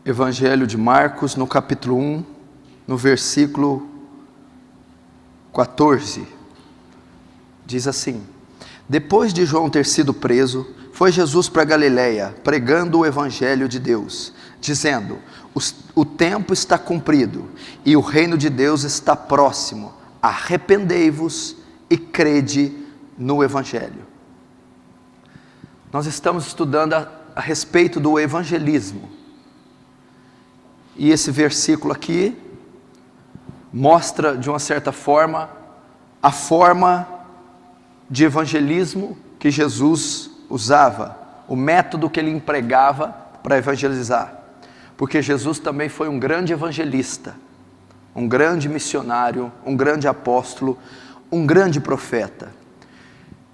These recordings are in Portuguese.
Evangelho de Marcos, no capítulo 1, no versículo 14, diz assim: depois de João ter sido preso, foi Jesus para Galiléia, pregando o Evangelho de Deus, dizendo: o tempo está cumprido, e o reino de Deus está próximo, arrependei-vos e crede no Evangelho. Nós estamos estudando a respeito do evangelismo, e esse versículo aqui mostra de uma certa forma a forma de evangelismo que Jesus usava, o método que ele empregava para evangelizar, porque Jesus também foi um grande evangelista, um grande missionário, um grande apóstolo, um grande profeta.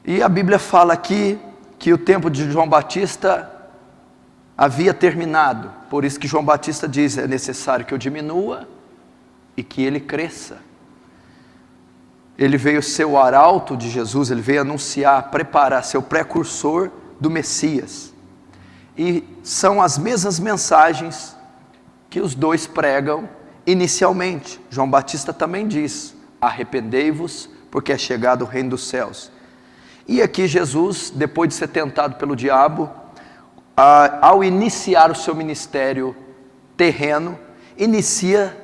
E a Bíblia fala aqui que o tempo de João Batista havia terminado, por isso que João Batista diz: é necessário que eu diminua e que ele cresça. Ele veio ser o arauto de Jesus, ele veio anunciar, preparar, ser o precursor do Messias. E são as mesmas mensagens que os dois pregam inicialmente. João Batista também diz: arrependei-vos, porque é chegado o reino dos céus. E aqui Jesus, depois de ser tentado pelo diabo, ao iniciar o seu ministério terreno, inicia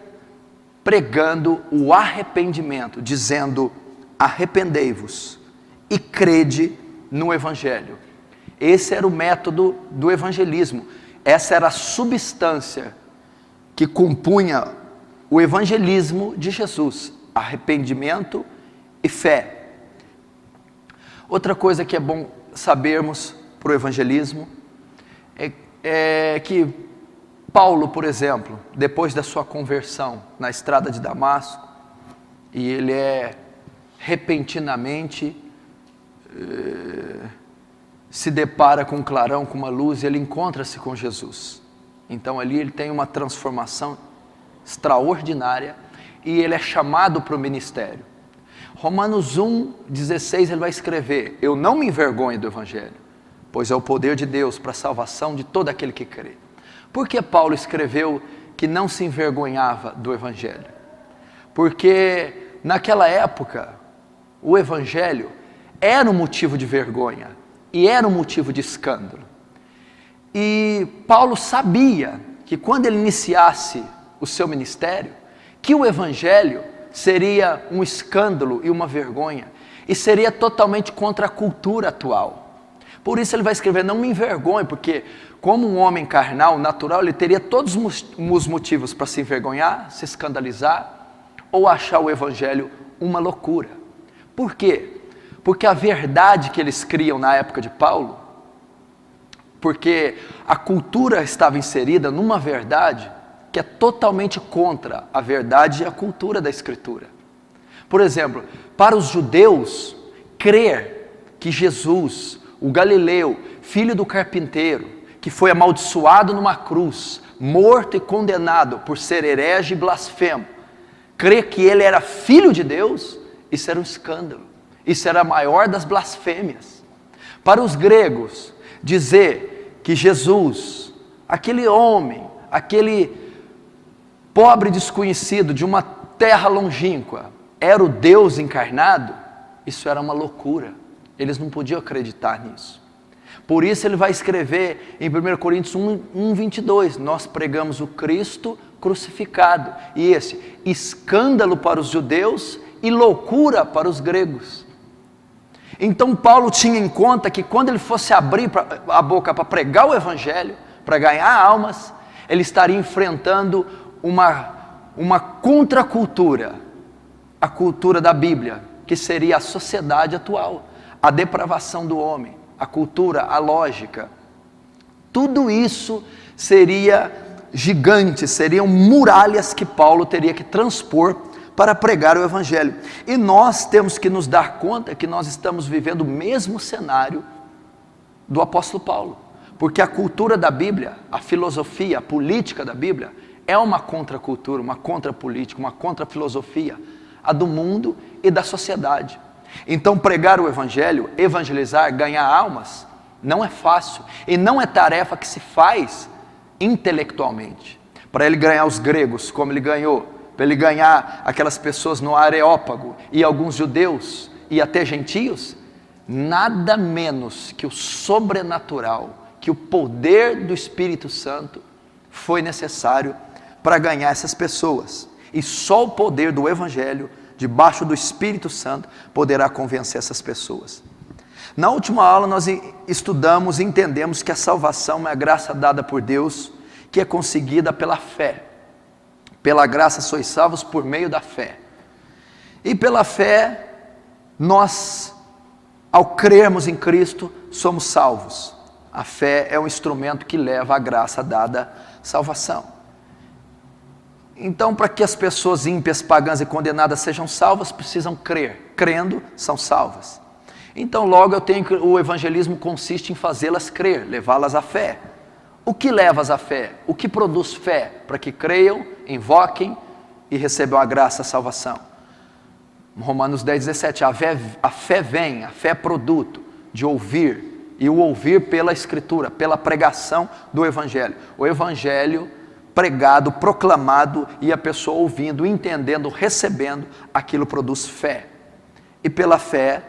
pregando o arrependimento, dizendo: arrependei-vos e crede no Evangelho. Esse era o método do evangelismo, essa era a substância que compunha o evangelismo de Jesus: arrependimento e fé. Outra coisa que é bom sabermos para o evangelismo é que Paulo, por exemplo, depois da sua conversão na estrada de Damasco, e ele repentinamente se depara com um clarão, com uma luz, e ele encontra-se com Jesus. Então ali ele tem uma transformação extraordinária e ele é chamado para o ministério. Romanos 1,16 ele vai escrever: eu não me envergonho do Evangelho, pois é o poder de Deus para a salvação de todo aquele que crê. Por que Paulo escreveu que não se envergonhava do Evangelho? Porque naquela época o Evangelho era um motivo de vergonha e era um motivo de escândalo. E Paulo sabia que quando ele iniciasse o seu ministério, que o Evangelho seria um escândalo e uma vergonha, e seria totalmente contra a cultura atual. Por isso ele vai escrever: não me envergonhe, porque como um homem carnal, natural, ele teria todos os motivos para se envergonhar, se escandalizar, ou achar o Evangelho uma loucura. Por quê? Porque a verdade que eles criam na época de Paulo, porque a cultura estava inserida numa verdade que é totalmente contra a verdade e a cultura da Escritura. Por exemplo, para os judeus, crer que Jesus, o Galileu, filho do carpinteiro, que foi amaldiçoado numa cruz, morto e condenado por ser herege e blasfemo, crer que ele era filho de Deus, isso era um escândalo, isso era a maior das blasfêmias. Para os gregos, dizer que Jesus, aquele homem, aquele pobre desconhecido de uma terra longínqua, era o Deus encarnado, isso era uma loucura. Eles não podiam acreditar nisso. Por isso ele vai escrever em 1 Coríntios 1:22, nós pregamos o Cristo crucificado, e esse escândalo para os judeus e loucura para os gregos. Então Paulo tinha em conta que quando ele fosse abrir a boca para pregar o Evangelho, para ganhar almas, ele estaria enfrentando uma contracultura, a cultura da Bíblia, que seria a sociedade atual, a depravação do homem, a cultura, a lógica. Tudo isso seria gigante, seriam muralhas que Paulo teria que transpor para pregar o Evangelho. E nós temos que nos dar conta que nós estamos vivendo o mesmo cenário do apóstolo Paulo, porque a cultura da Bíblia, a filosofia, a política da Bíblia, é uma contracultura, uma contrapolítica, uma contrafilosofia, a do mundo e da sociedade. Então pregar o Evangelho, evangelizar, ganhar almas, não é fácil, e não é tarefa que se faz intelectualmente. Para ele ganhar os gregos, como ele ganhou, para ele ganhar aquelas pessoas no Areópago e alguns judeus e até gentios, nada menos que o sobrenatural, que o poder do Espírito Santo foi necessário para ganhar essas pessoas. E só o poder do Evangelho, debaixo do Espírito Santo, poderá convencer essas pessoas. Na última aula nós estudamos e entendemos que a salvação é a graça dada por Deus, que é conseguida pela fé. Pela graça sois salvos por meio da fé. E pela fé, nós, ao crermos em Cristo, somos salvos. A fé é um instrumento que leva a graça dada salvação. Então, para que as pessoas ímpias, pagãs e condenadas sejam salvas, precisam crer. Crendo, são salvas. Então, logo o evangelismo consiste em fazê-las crer, levá-las à fé. O que leva-as à fé? O que produz fé? Para que creiam, invoquem e recebam a graça, a salvação. Romanos 10, 17, a fé vem, a fé é produto de ouvir, e o ouvir pela Escritura, pela pregação do Evangelho. O Evangelho pregado, proclamado, e a pessoa ouvindo, entendendo, recebendo, aquilo produz fé. E pela fé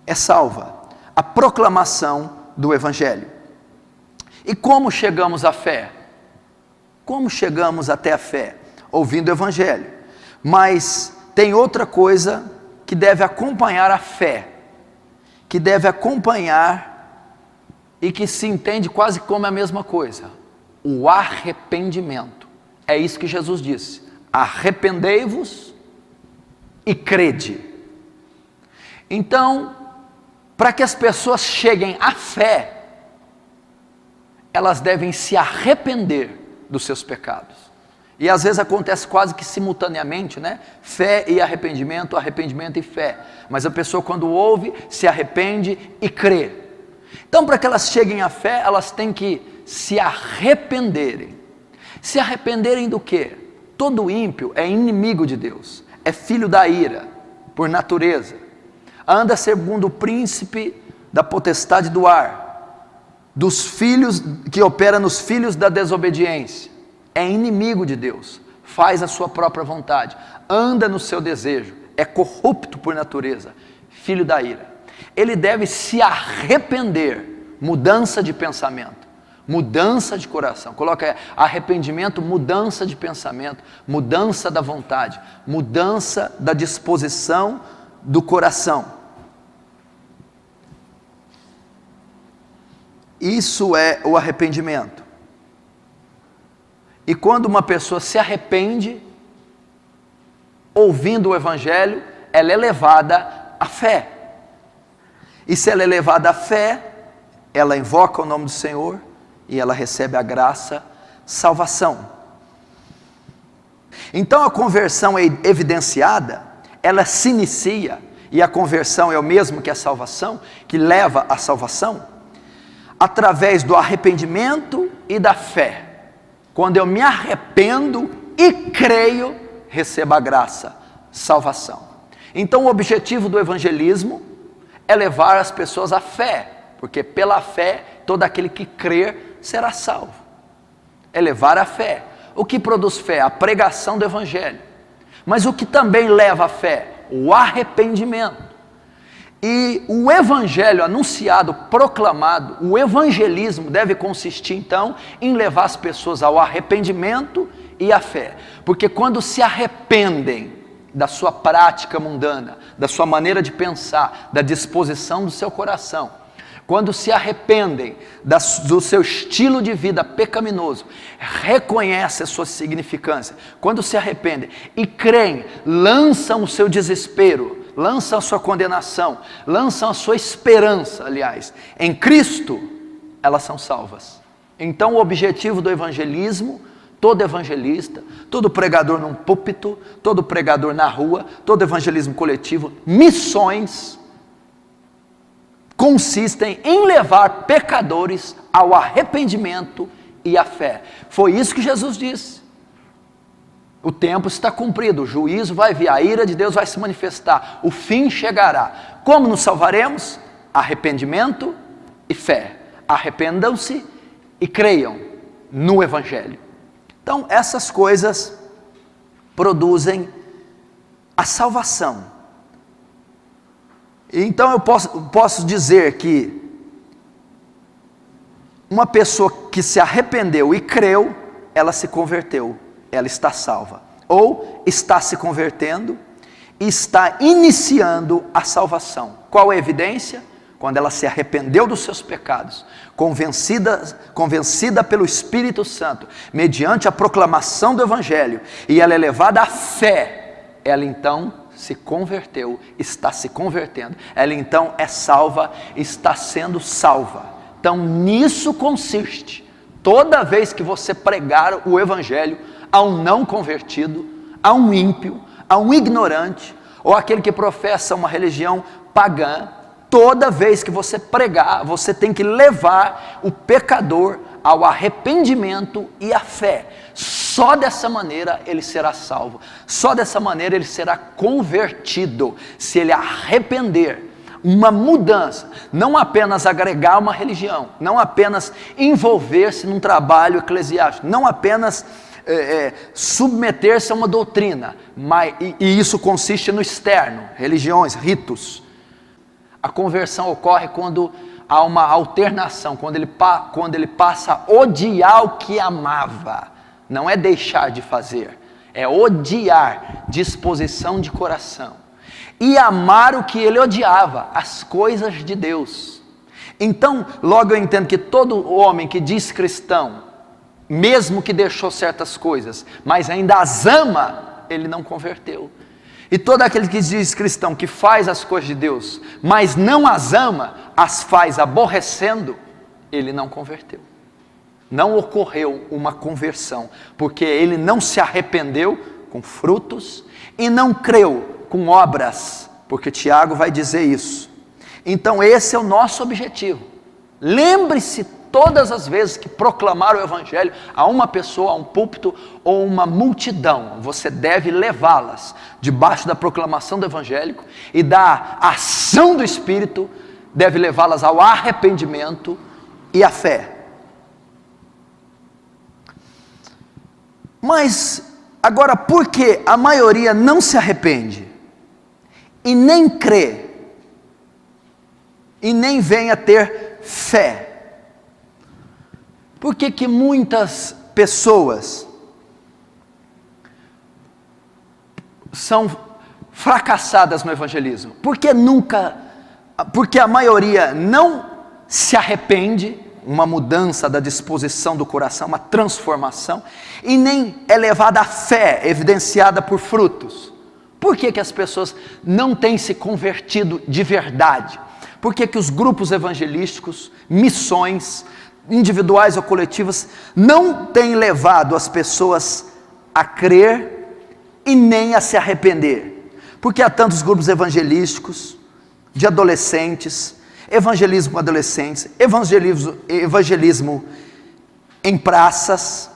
é salva. A proclamação do Evangelho. E como chegamos à fé? Como chegamos até a fé? Ouvindo o Evangelho. Mas tem outra coisa que deve acompanhar a fé, que deve acompanhar e que se entende quase como a mesma coisa: o arrependimento. É isso que Jesus disse: arrependei-vos e crede. Então, para que as pessoas cheguem à fé, elas devem se arrepender dos seus pecados. E às vezes acontece quase que simultaneamente, né? Fé e arrependimento, arrependimento e fé. Mas a pessoa, quando ouve, se arrepende e crê. Então, para que elas cheguem à fé, elas têm que se arrependerem. Se arrependerem do quê? Todo ímpio é inimigo de Deus, é filho da ira, por natureza. Anda segundo o príncipe da potestade do ar, dos filhos, que opera nos filhos da desobediência. É inimigo de Deus, faz a sua própria vontade, anda no seu desejo, é corrupto por natureza, filho da ira. Ele deve se arrepender, mudança de pensamento, mudança de coração. Coloca aí, arrependimento, mudança de pensamento, mudança da vontade, mudança da disposição do coração. Isso é o arrependimento. E quando uma pessoa se arrepende, ouvindo o Evangelho, ela é levada à fé. E se ela é levada à fé, ela invoca o nome do Senhor e ela recebe a graça, salvação. Então a conversão é evidenciada, ela se inicia, e a conversão é o mesmo que a salvação, que leva à salvação, através do arrependimento e da fé. Quando eu me arrependo e creio, recebo a graça, salvação. Então o objetivo do evangelismo é levar as pessoas à fé, porque pela fé todo aquele que crer será salvo. É levar a fé. O que produz fé? A pregação do evangelho. Mas o que também leva a fé? O arrependimento. E o evangelho anunciado, proclamado, o evangelismo deve consistir então em levar as pessoas ao arrependimento e à fé. Porque quando se arrependem da sua prática mundana, da sua maneira de pensar, da disposição do seu coração, quando se arrependem do seu estilo de vida pecaminoso, reconhecem a sua significância, quando se arrependem e creem, lançam o seu desespero, lançam a sua condenação, lançam a sua esperança, aliás, em Cristo, elas são salvas. Então o objetivo do evangelismo, todo evangelista, todo pregador num púlpito, todo pregador na rua, todo evangelismo coletivo, missões, consistem em levar pecadores ao arrependimento e à fé. Foi isso que Jesus disse. O tempo está cumprido, o juízo vai vir, a ira de Deus vai se manifestar, o fim chegará. Como nos salvaremos? Arrependimento e fé. Arrependam-se e creiam no Evangelho. Então, essas coisas produzem a salvação. Então, eu posso dizer que uma pessoa que se arrependeu e creu, ela se converteu, ela está salva. Ou está se convertendo e está iniciando a salvação. Qual é a evidência? Quando ela se arrependeu dos seus pecados, convencida pelo Espírito Santo, mediante a proclamação do Evangelho, e ela é levada à fé, ela então se converteu, está se convertendo, ela então é salva, está sendo salva. Então nisso consiste, toda vez que você pregar o Evangelho a um não convertido, a um ímpio, a um ignorante, ou aquele que professa uma religião pagã, toda vez que você pregar, você tem que levar o pecador ao arrependimento e à fé. Só dessa maneira ele será salvo. Só dessa maneira ele será convertido. Se ele arrepender, uma mudança, não apenas agregar uma religião, não apenas envolver-se num trabalho eclesiástico, não apenas submeter-se a uma doutrina, e isso consiste no externo, religiões, ritos. A conversão ocorre quando há uma alternação, quando ele passa a odiar o que amava. Não é deixar de fazer, é odiar, disposição de coração. E amar o que ele odiava, as coisas de Deus. Então, logo eu entendo que todo homem que diz cristão, mesmo que deixou certas coisas, mas ainda as ama, ele não converteu. E todo aquele que diz cristão, que faz as coisas de Deus, mas não as ama, as faz aborrecendo, ele não converteu. Não ocorreu uma conversão, porque ele não se arrependeu com frutos e não creu com obras, porque Tiago vai dizer isso. Então esse é o nosso objetivo. Lembre-se todas as vezes que proclamar o Evangelho a uma pessoa, a um púlpito ou uma multidão, você deve levá-las debaixo da proclamação do Evangelho e da ação do Espírito, deve levá-las ao arrependimento e à fé. Mas, agora, por que a maioria não se arrepende e nem crê e nem vem a ter fé? Por que que muitas pessoas são fracassadas no evangelismo? Porque a maioria não se arrepende, uma mudança da disposição do coração, uma transformação, e nem é levada à fé, evidenciada por frutos. Por que que as pessoas não têm se convertido de verdade? Por que que os grupos evangelísticos, missões, individuais ou coletivas, não têm levado as pessoas a crer e nem a se arrepender? Porque há tantos grupos evangelísticos, de adolescentes, evangelismo com adolescentes, evangelismo em praças,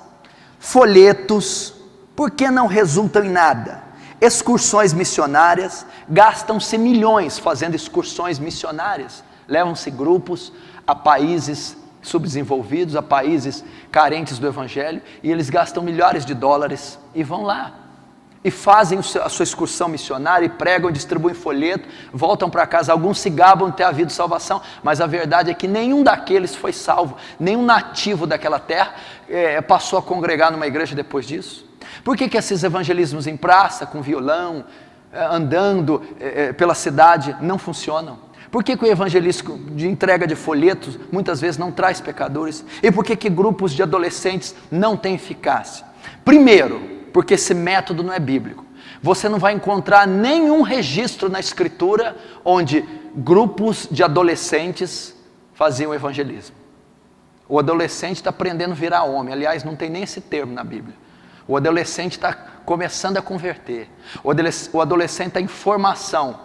folhetos, porque não resultam em nada? Excursões missionárias, gastam-se milhões fazendo excursões missionárias, levam-se grupos a países subdesenvolvidos, a países carentes do Evangelho, e eles gastam milhares de dólares e vão lá, e fazem a sua excursão missionária, e pregam, distribuem folheto, voltam para casa. Alguns se gabam de ter havido salvação, mas a verdade é que nenhum daqueles foi salvo, nenhum nativo daquela terra passou a congregar numa igreja depois disso. Por que que esses evangelismos em praça, com violão, andando pela cidade, não funcionam? Por que que o evangelismo de entrega de folhetos muitas vezes não traz pecadores? E por que que grupos de adolescentes não têm eficácia? Primeiro, porque esse método não é bíblico. Você não vai encontrar nenhum registro na Escritura onde grupos de adolescentes faziam evangelismo. O adolescente está aprendendo a virar homem. Aliás, não tem nem esse termo na Bíblia. O adolescente está começando a converter. O adolescente está em formação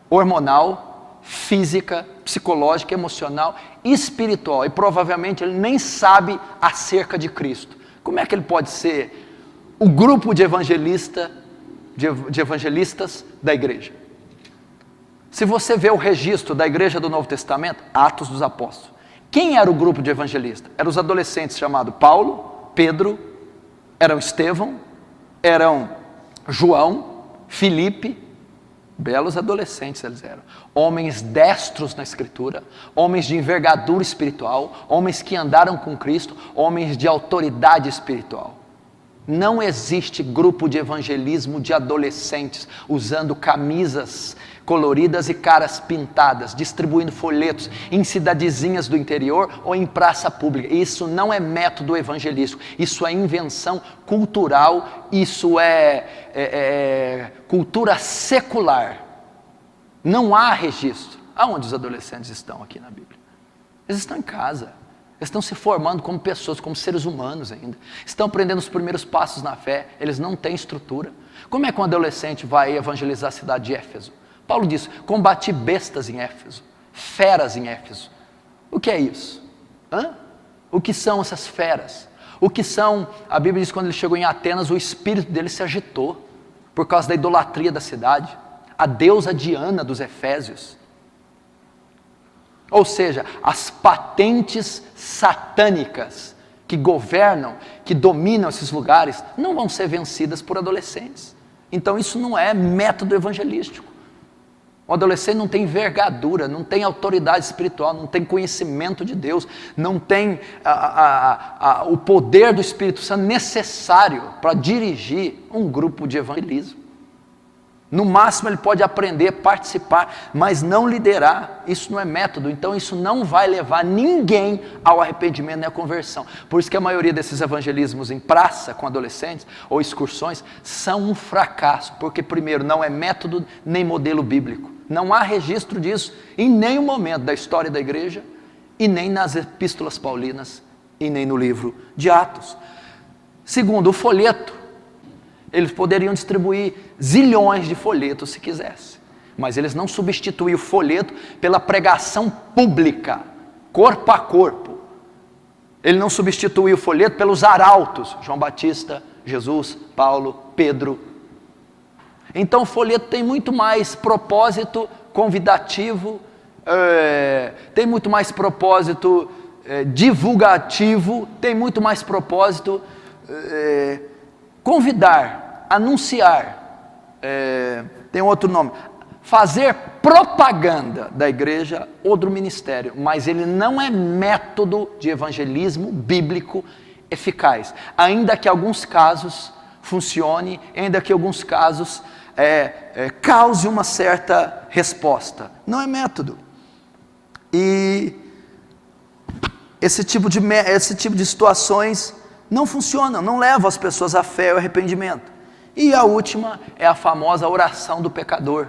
hormonal, física, psicológica, emocional, espiritual. E provavelmente ele nem sabe acerca de Cristo. Como é que ele pode ser o grupo de evangelistas da igreja? Se você vê o registro da igreja do Novo Testamento, Atos dos Apóstolos, quem era o grupo de evangelistas? Eram os adolescentes chamados Paulo, Pedro, eram Estevão, eram João, Filipe, belos adolescentes eles eram, homens destros na Escritura, homens de envergadura espiritual, homens que andaram com Cristo, homens de autoridade espiritual. Não existe grupo de evangelismo de adolescentes usando camisas coloridas e caras pintadas, distribuindo folhetos em cidadezinhas do interior ou em praça pública. Isso não é método evangelístico, isso é invenção cultural, isso é cultura secular. Não há registro. Aonde os adolescentes estão aqui na Bíblia? Eles estão em casa. Eles estão se formando como pessoas, como seres humanos ainda. Estão aprendendo os primeiros passos na fé. Eles não têm estrutura. Como é que um adolescente vai evangelizar a cidade de Éfeso? Paulo diz, combati bestas em Éfeso, feras em Éfeso. O que é isso? O que são essas feras? O que são, a Bíblia diz que quando ele chegou em Atenas, o espírito dele se agitou, por causa da idolatria da cidade, a deusa Diana dos Efésios. Ou seja, as patentes satânicas que governam, que dominam esses lugares, não vão ser vencidas por adolescentes. Então isso não é método evangelístico. O adolescente não tem envergadura, não tem autoridade espiritual, não tem conhecimento de Deus, não tem o poder do Espírito Santo necessário para dirigir um grupo de evangelismo. No máximo ele pode aprender, participar, mas não liderar. Isso não é método, então isso não vai levar ninguém ao arrependimento nem à conversão. Por isso que a maioria desses evangelismos em praça com adolescentes ou excursões são um fracasso, porque primeiro não é método nem modelo bíblico. Não há registro disso em nenhum momento da história da igreja, e nem nas epístolas paulinas, e nem no livro de Atos. Segundo, o folheto. Eles poderiam distribuir zilhões de folhetos se quisessem, mas eles não substituíram o folheto pela pregação pública, corpo a corpo. Ele não substituiu o folheto pelos arautos, João Batista, Jesus, Paulo, Pedro. Então o folheto tem muito mais propósito convidativo, tem muito mais propósito divulgativo, tem muito mais propósito convidar, anunciar, tem outro nome, fazer propaganda da igreja ou do ministério, mas ele não é método de evangelismo bíblico eficaz, ainda que em alguns casos funcione, ainda que em alguns casos cause uma certa resposta, não é método. E esse tipo de situações não funcionam, não levam as pessoas à fé e ao arrependimento. E a última é a famosa oração do pecador.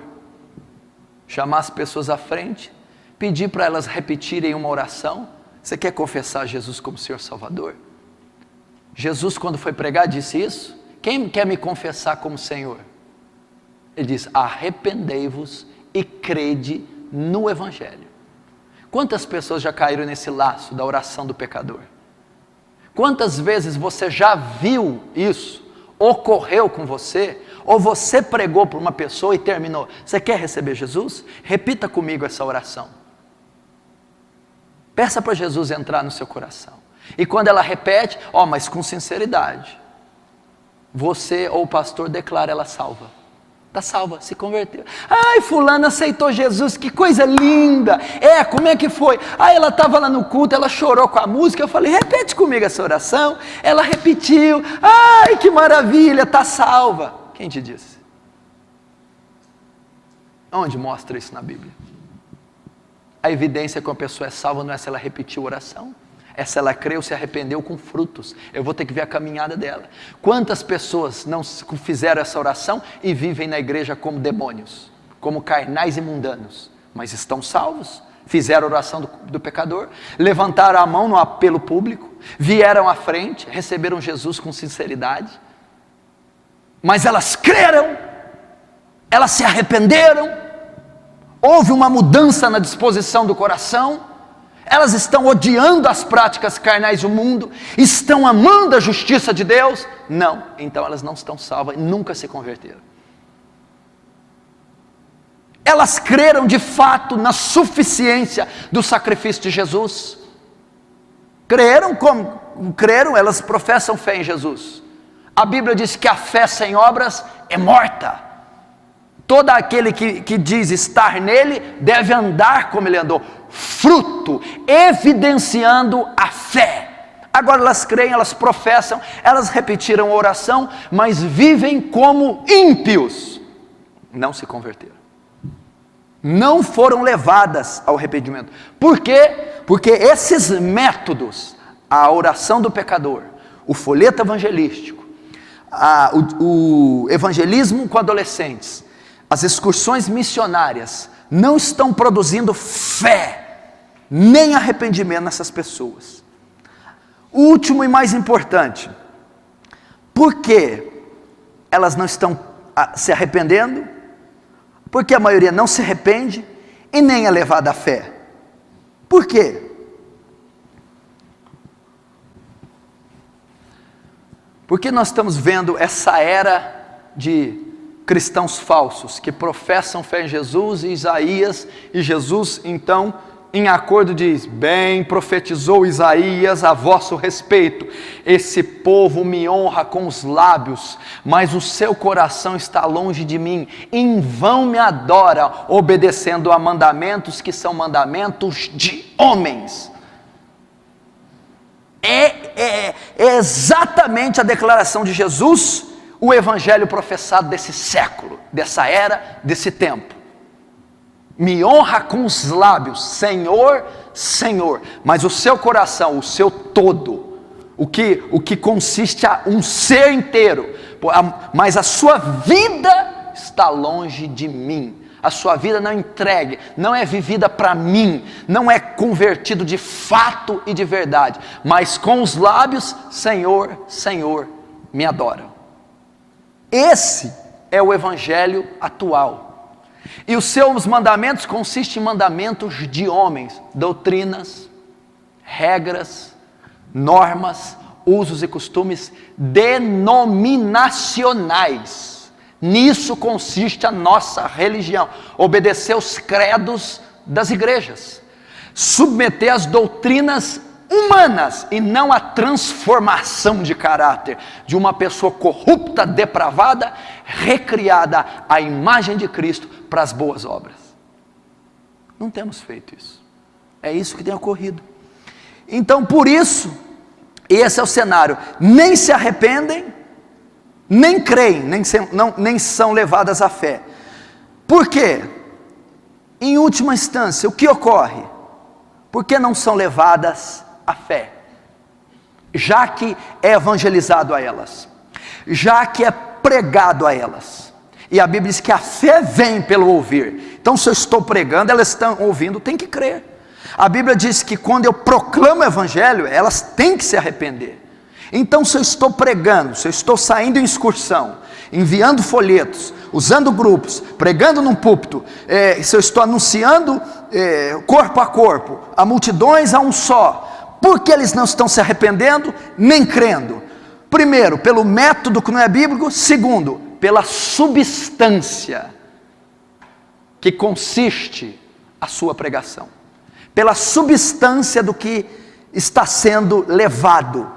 Chamar as pessoas à frente, pedir para elas repetirem uma oração. Você quer confessar Jesus como Senhor Salvador? Jesus, quando foi pregar, disse isso. Quem quer me confessar como Senhor? Ele diz, arrependei-vos e crede no Evangelho. Quantas pessoas já caíram nesse laço da oração do pecador? Quantas vezes você já viu isso, ocorreu com você, ou você pregou para uma pessoa e terminou? Você quer receber Jesus? Repita comigo essa oração. Peça para Jesus entrar no seu coração. E quando ela repete, mas com sinceridade, você ou o pastor declara ela salva. Está salva, se converteu. Ai, fulano aceitou Jesus, que coisa linda. Como é que foi? Ela estava lá no culto, ela chorou com a música. Eu falei, repete comigo essa oração. Ela repetiu. Ai, que maravilha, está salva. Quem te disse? Onde mostra isso na Bíblia? A evidência que uma pessoa é salva não é se ela repetiu a oração, é se ela creu, se arrependeu com frutos. Eu vou ter que ver a caminhada dela. Quantas pessoas não fizeram essa oração e vivem na igreja como demônios, como carnais e mundanos, mas estão salvos? Fizeram a oração do pecador, levantaram a mão no apelo público, vieram à frente, receberam Jesus com sinceridade, mas elas creram, elas se arrependeram, houve uma mudança na disposição do coração. Elas estão odiando as práticas carnais do mundo, estão amando a justiça de Deus? Não, então elas não estão salvas e nunca se converteram. Elas creram de fato na suficiência do sacrifício de Jesus? Creram, elas professam fé em Jesus. A Bíblia diz que a fé sem obras é morta. Todo aquele que diz estar nele, deve andar como ele andou. Fruto, evidenciando a fé. Agora elas creem, elas professam, elas repetiram a oração, mas vivem como ímpios. Não se converteram. Não foram levadas ao arrependimento. Por quê? Porque esses métodos, a oração do pecador, o folheto evangelístico, o evangelismo com adolescentes, as excursões missionárias, não estão produzindo fé, nem arrependimento nessas pessoas. O último e mais importante, por que elas não estão se arrependendo? Porque a maioria não se arrepende e nem é levada à fé. Por quê? Porque nós estamos vendo essa era de cristãos falsos, que professam fé em Jesus e Isaías, e Jesus então, em acordo diz, bem profetizou Isaías a vosso respeito, esse povo me honra com os lábios, mas o seu coração está longe de mim, em vão me adora, obedecendo a mandamentos que são mandamentos de homens. É exatamente a declaração de Jesus, o evangelho professado desse século, dessa era, desse tempo. Me honra com os lábios, Senhor, Senhor, mas o seu coração, o seu todo, o que consiste a um ser inteiro, mas a sua vida está longe de mim. A sua vida não é entregue, não é vivida para mim, não é convertido de fato e de verdade, mas com os lábios, Senhor, Senhor, me adoram. Esse é o evangelho atual. E os seus mandamentos consistem em mandamentos de homens, doutrinas, regras, normas, usos e costumes denominacionais. Nisso consiste a nossa religião, obedecer os credos das igrejas, submeter as doutrinas humanas e não a transformação de caráter de uma pessoa corrupta, depravada, recriada à imagem de Cristo para as boas obras. Não temos feito isso. É isso que tem ocorrido. Então, por isso, esse é o cenário. Nem se arrependem, nem creem, nem são levadas à fé. Por quê? Em última instância, o que ocorre? Por que não são levadas à fé? Já que é evangelizado a elas, já que é pregado a elas, e a Bíblia diz que a fé vem pelo ouvir. Então, se eu estou pregando, elas estão ouvindo, tem que crer. A Bíblia diz que quando eu proclamo o evangelho, elas têm que se arrepender. Então, se eu estou pregando, se eu estou saindo em excursão, enviando folhetos, usando grupos, pregando num púlpito, se eu estou anunciando corpo a corpo, a multidões a um só, por que eles não estão se arrependendo, nem crendo? Primeiro, pelo método que não é bíblico. Segundo, pela substância que consiste a sua pregação, pela substância do que está sendo levado.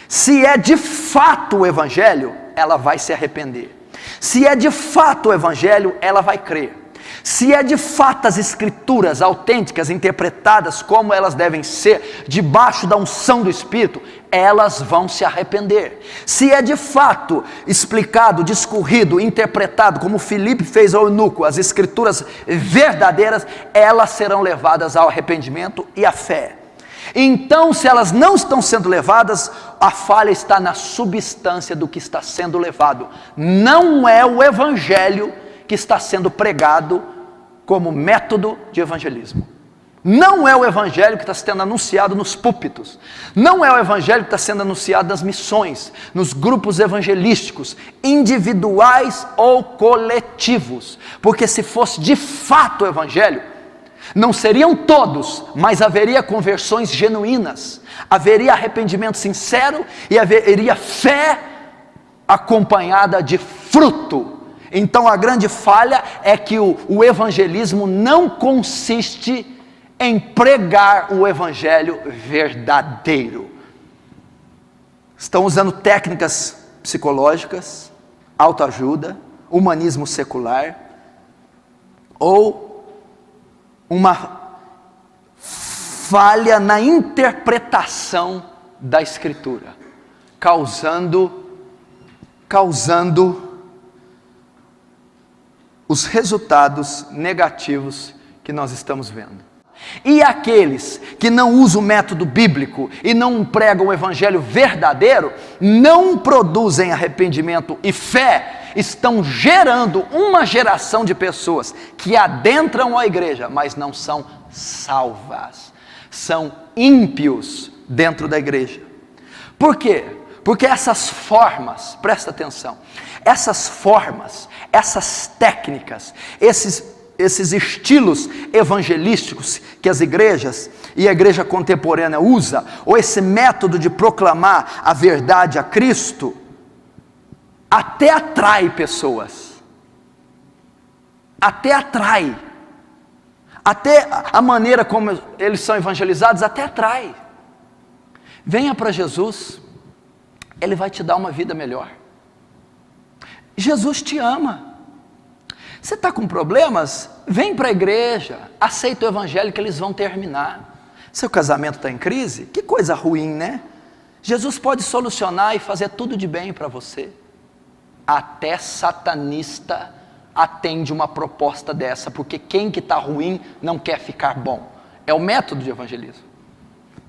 Se é de fato o evangelho, ela vai se arrepender. Se é de fato o evangelho, ela vai crer. Se é de fato as escrituras autênticas, interpretadas como elas devem ser, debaixo da unção do Espírito, elas vão se arrepender. Se é de fato explicado, discorrido, interpretado, como Filipe fez ao eunuco, as escrituras verdadeiras, elas serão levadas ao arrependimento e à fé. Então, se elas não estão sendo levadas, a falha está na substância do que está sendo levado. Não é o evangelho que está sendo pregado como método de evangelismo. Não é o evangelho que está sendo anunciado nos púlpitos. Não é o evangelho que está sendo anunciado nas missões, nos grupos evangelísticos, individuais ou coletivos. Porque se fosse de fato o evangelho, não seriam todos, mas haveria conversões genuínas, haveria arrependimento sincero e haveria fé acompanhada de fruto. Então a grande falha é que o evangelismo não consiste em pregar o evangelho verdadeiro. Estão usando técnicas psicológicas, autoajuda, humanismo secular, ou uma falha na interpretação da Escritura, causando os resultados negativos que nós estamos vendo. E aqueles que não usam o método bíblico e não pregam o evangelho verdadeiro, não produzem arrependimento e fé, estão gerando uma geração de pessoas que adentram a igreja, mas não são salvas, são ímpios dentro da igreja. Por quê? Porque essas formas, presta atenção, essas formas, essas técnicas, esses estilos evangelísticos que as igrejas e a igreja contemporânea usa, ou esse método de proclamar a verdade a Cristo, até atrai pessoas, até atrai, até a maneira como eles são evangelizados até atrai. Venha para Jesus, Ele vai te dar uma vida melhor. Jesus te ama. Você está com problemas? Vem para a igreja, aceita o evangelho que eles vão terminar. Seu casamento está em crise? Que coisa ruim, né? Jesus pode solucionar e fazer tudo de bem para você. Até satanista atende uma proposta dessa, porque quem que está ruim não quer ficar bom. É o método de evangelismo.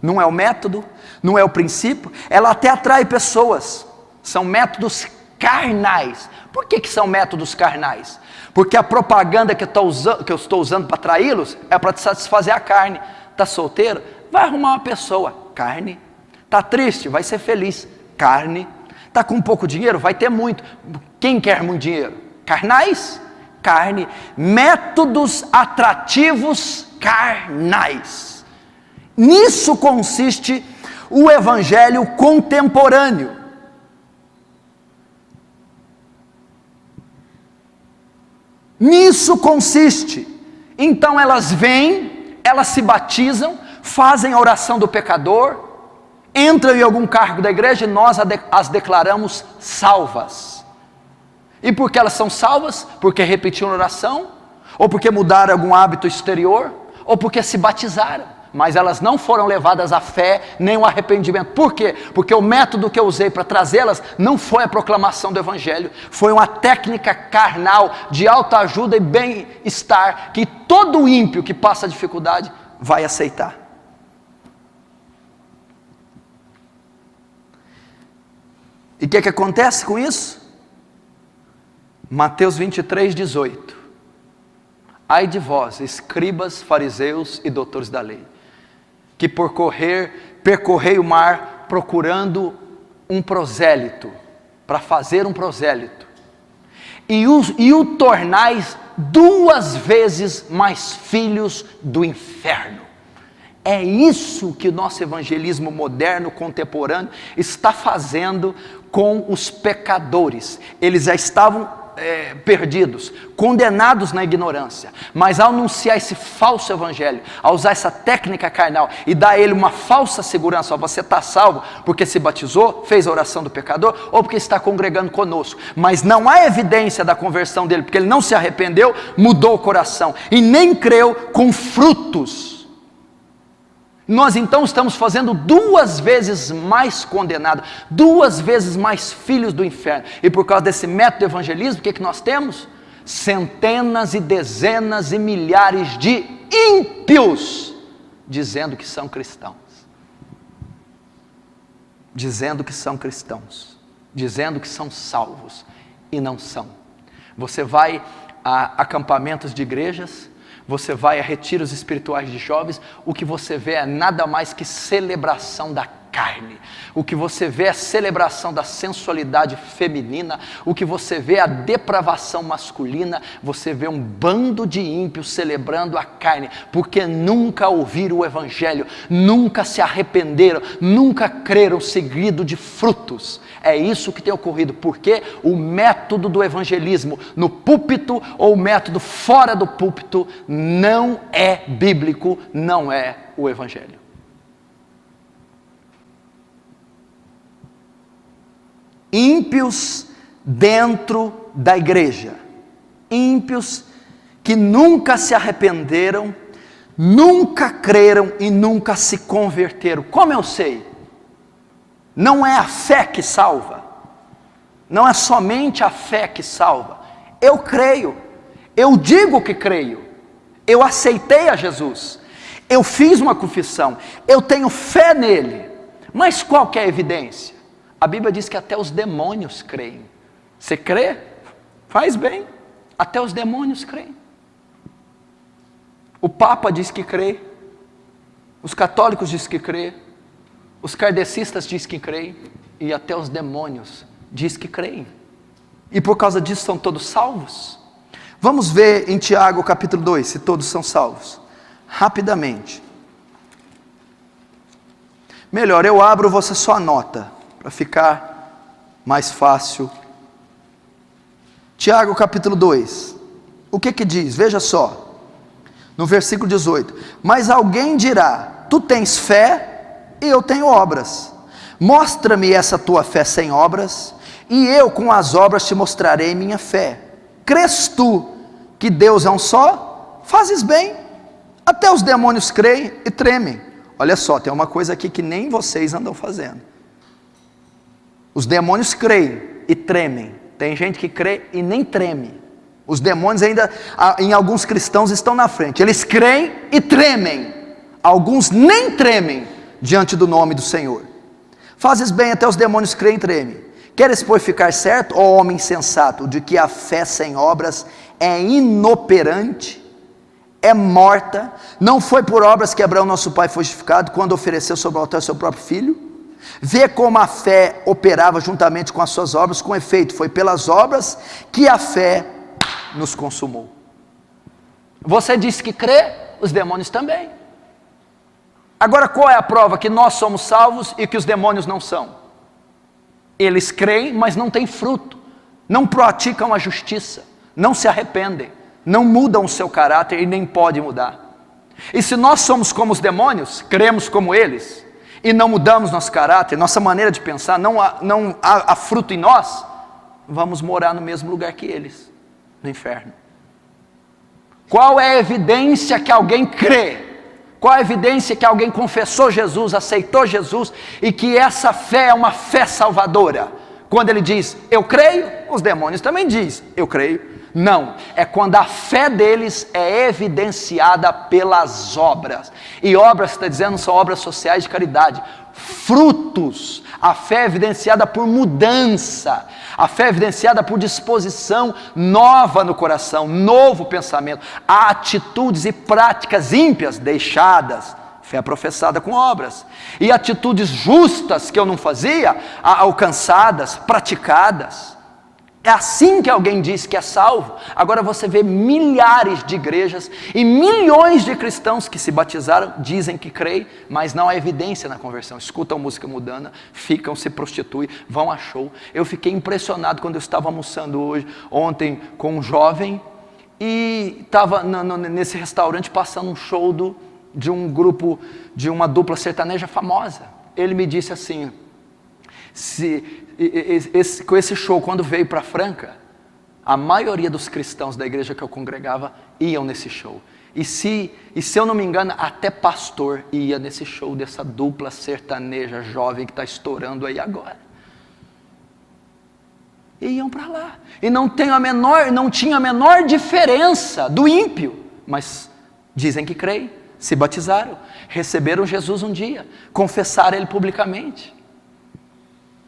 Não é o método, não é o princípio, ela até atrai pessoas. São métodos carnais. Por que são métodos carnais? Porque a propaganda que eu estou usando para atraí-los é para te satisfazer a carne. Está solteiro? Vai arrumar uma pessoa, carne. Está triste? Vai ser feliz, carne. Está com pouco dinheiro? Vai ter muito. Quem quer muito dinheiro? Carnais? Carne. Métodos atrativos carnais. Nisso consiste o evangelho contemporâneo. Nisso consiste. Então elas vêm, elas se batizam, fazem a oração do pecador, entram em algum cargo da igreja e nós as declaramos salvas. E por que elas são salvas? Porque repetiram a oração, ou porque mudaram algum hábito exterior, ou porque se batizaram. Mas elas não foram levadas à fé, nem ao arrependimento. Por quê? Porque o método que eu usei para trazê-las não foi a proclamação do evangelho, foi uma técnica carnal de autoajuda e bem-estar, que todo ímpio que passa dificuldade vai aceitar. E o que acontece com isso? Mateus 23, 18. Ai de vós, escribas, fariseus e doutores da lei, que percorrei o mar procurando um prosélito, para fazer um prosélito, e o tornais 2 vezes mais filhos do inferno. É isso que o nosso evangelismo moderno, contemporâneo, está fazendo com os pecadores. Eles já estavam perdidos, condenados na ignorância, mas ao anunciar esse falso evangelho, ao usar essa técnica carnal e dar a ele uma falsa segurança: ó, você está salvo porque se batizou, fez a oração do pecador, ou porque está congregando conosco, mas não há evidência da conversão dele, porque ele não se arrependeu, mudou o coração e nem creu com frutos. Nós então estamos fazendo 2 vezes mais condenados, 2 vezes mais filhos do inferno. E por causa desse método de evangelismo, o que nós temos? Centenas e dezenas e milhares de ímpios dizendo que são cristãos. Dizendo que são cristãos. Dizendo que são salvos. E não são. Você vai a acampamentos de igrejas, você vai a retiros espirituais de jovens, o que você vê é nada mais que celebração da carne. O que você vê é a celebração da sensualidade feminina, o que você vê é a depravação masculina, você vê um bando de ímpios celebrando a carne, porque nunca ouviram o evangelho, nunca se arrependeram, nunca creram seguido de frutos. É isso que tem ocorrido, porque o método do evangelismo no púlpito ou o método fora do púlpito não é bíblico, não é o evangelho. Ímpios dentro da igreja, ímpios que nunca se arrependeram, nunca creram e nunca se converteram. Como eu sei? Não é a fé que salva, não é somente a fé que salva. Eu creio, eu digo que creio, eu aceitei a Jesus, eu fiz uma confissão, eu tenho fé nele, mas qual que é a evidência? A Bíblia diz que até os demônios creem. Você crê? Faz bem. Até os demônios creem. O Papa diz que crê. Os católicos dizem que crê. Os kardecistas dizem que creem. E até os demônios dizem que creem. E por causa disso são todos salvos? Vamos ver em Tiago capítulo 2, se todos são salvos. Rapidamente. Melhor, eu abro, você só anota, para ficar mais fácil. Tiago capítulo 2, o que diz? Veja só, no versículo 18, mas alguém dirá, tu tens fé e eu tenho obras, mostra-me essa tua fé sem obras, e eu com as obras te mostrarei minha fé. Crês tu que Deus é um só? Fazes bem, até os demônios creem e tremem. Olha só, tem uma coisa aqui que nem vocês andam fazendo. Os demônios creem e tremem. Tem gente que crê e nem treme. Os demônios ainda, em alguns cristãos, estão na frente. Eles creem e tremem. Alguns nem tremem diante do nome do Senhor. Fazes bem, até os demônios creem e tremem. Queres, pois, ficar certo, ó homem sensato, de que a fé sem obras é inoperante, é morta? Não foi por obras que Abraão, nosso pai, foi justificado, quando ofereceu sobre o altar seu próprio filho? Vê como a fé operava juntamente com as suas obras, com efeito, foi pelas obras que a fé nos consumou. Você disse que crê, os demônios também. Agora qual é a prova que nós somos salvos e que os demônios não são? Eles creem, mas não têm fruto, não praticam a justiça, não se arrependem, não mudam o seu caráter e nem podem mudar. E se nós somos como os demônios, cremos como eles, e não mudamos nosso caráter, nossa maneira de pensar, não há fruto em nós, vamos morar no mesmo lugar que eles, no inferno. Qual é a evidência que alguém crê? Qual a evidência que alguém confessou Jesus, aceitou Jesus, e que essa fé é uma fé salvadora? Quando ele diz, eu creio, os demônios também dizem, eu creio. Não, é quando a fé deles é evidenciada pelas obras. E obras, está dizendo, são obras sociais de caridade. Frutos. A fé é evidenciada por mudança. A fé é evidenciada por disposição nova no coração, novo pensamento. Há atitudes e práticas ímpias deixadas. Fé professada com obras. E atitudes justas que eu não fazia, alcançadas, praticadas. É assim que alguém diz que é salvo. Agora você vê milhares de igrejas e milhões de cristãos que se batizaram, dizem que creem, mas não há evidência na conversão. Escutam música mundana, ficam, se prostituem, vão a show. Eu fiquei impressionado quando eu estava almoçando ontem com um jovem e estava nesse restaurante passando um show de um grupo, de uma dupla sertaneja famosa. Ele me disse assim, com esse show, quando veio para Franca, a maioria dos cristãos da igreja que eu congregava iam nesse show. E se eu não me engano, até pastor ia nesse show dessa dupla sertaneja jovem que está estourando aí agora. E iam para lá. E não tinha a menor diferença do ímpio. Mas dizem que creem, se batizaram, receberam Jesus um dia, confessaram Ele publicamente.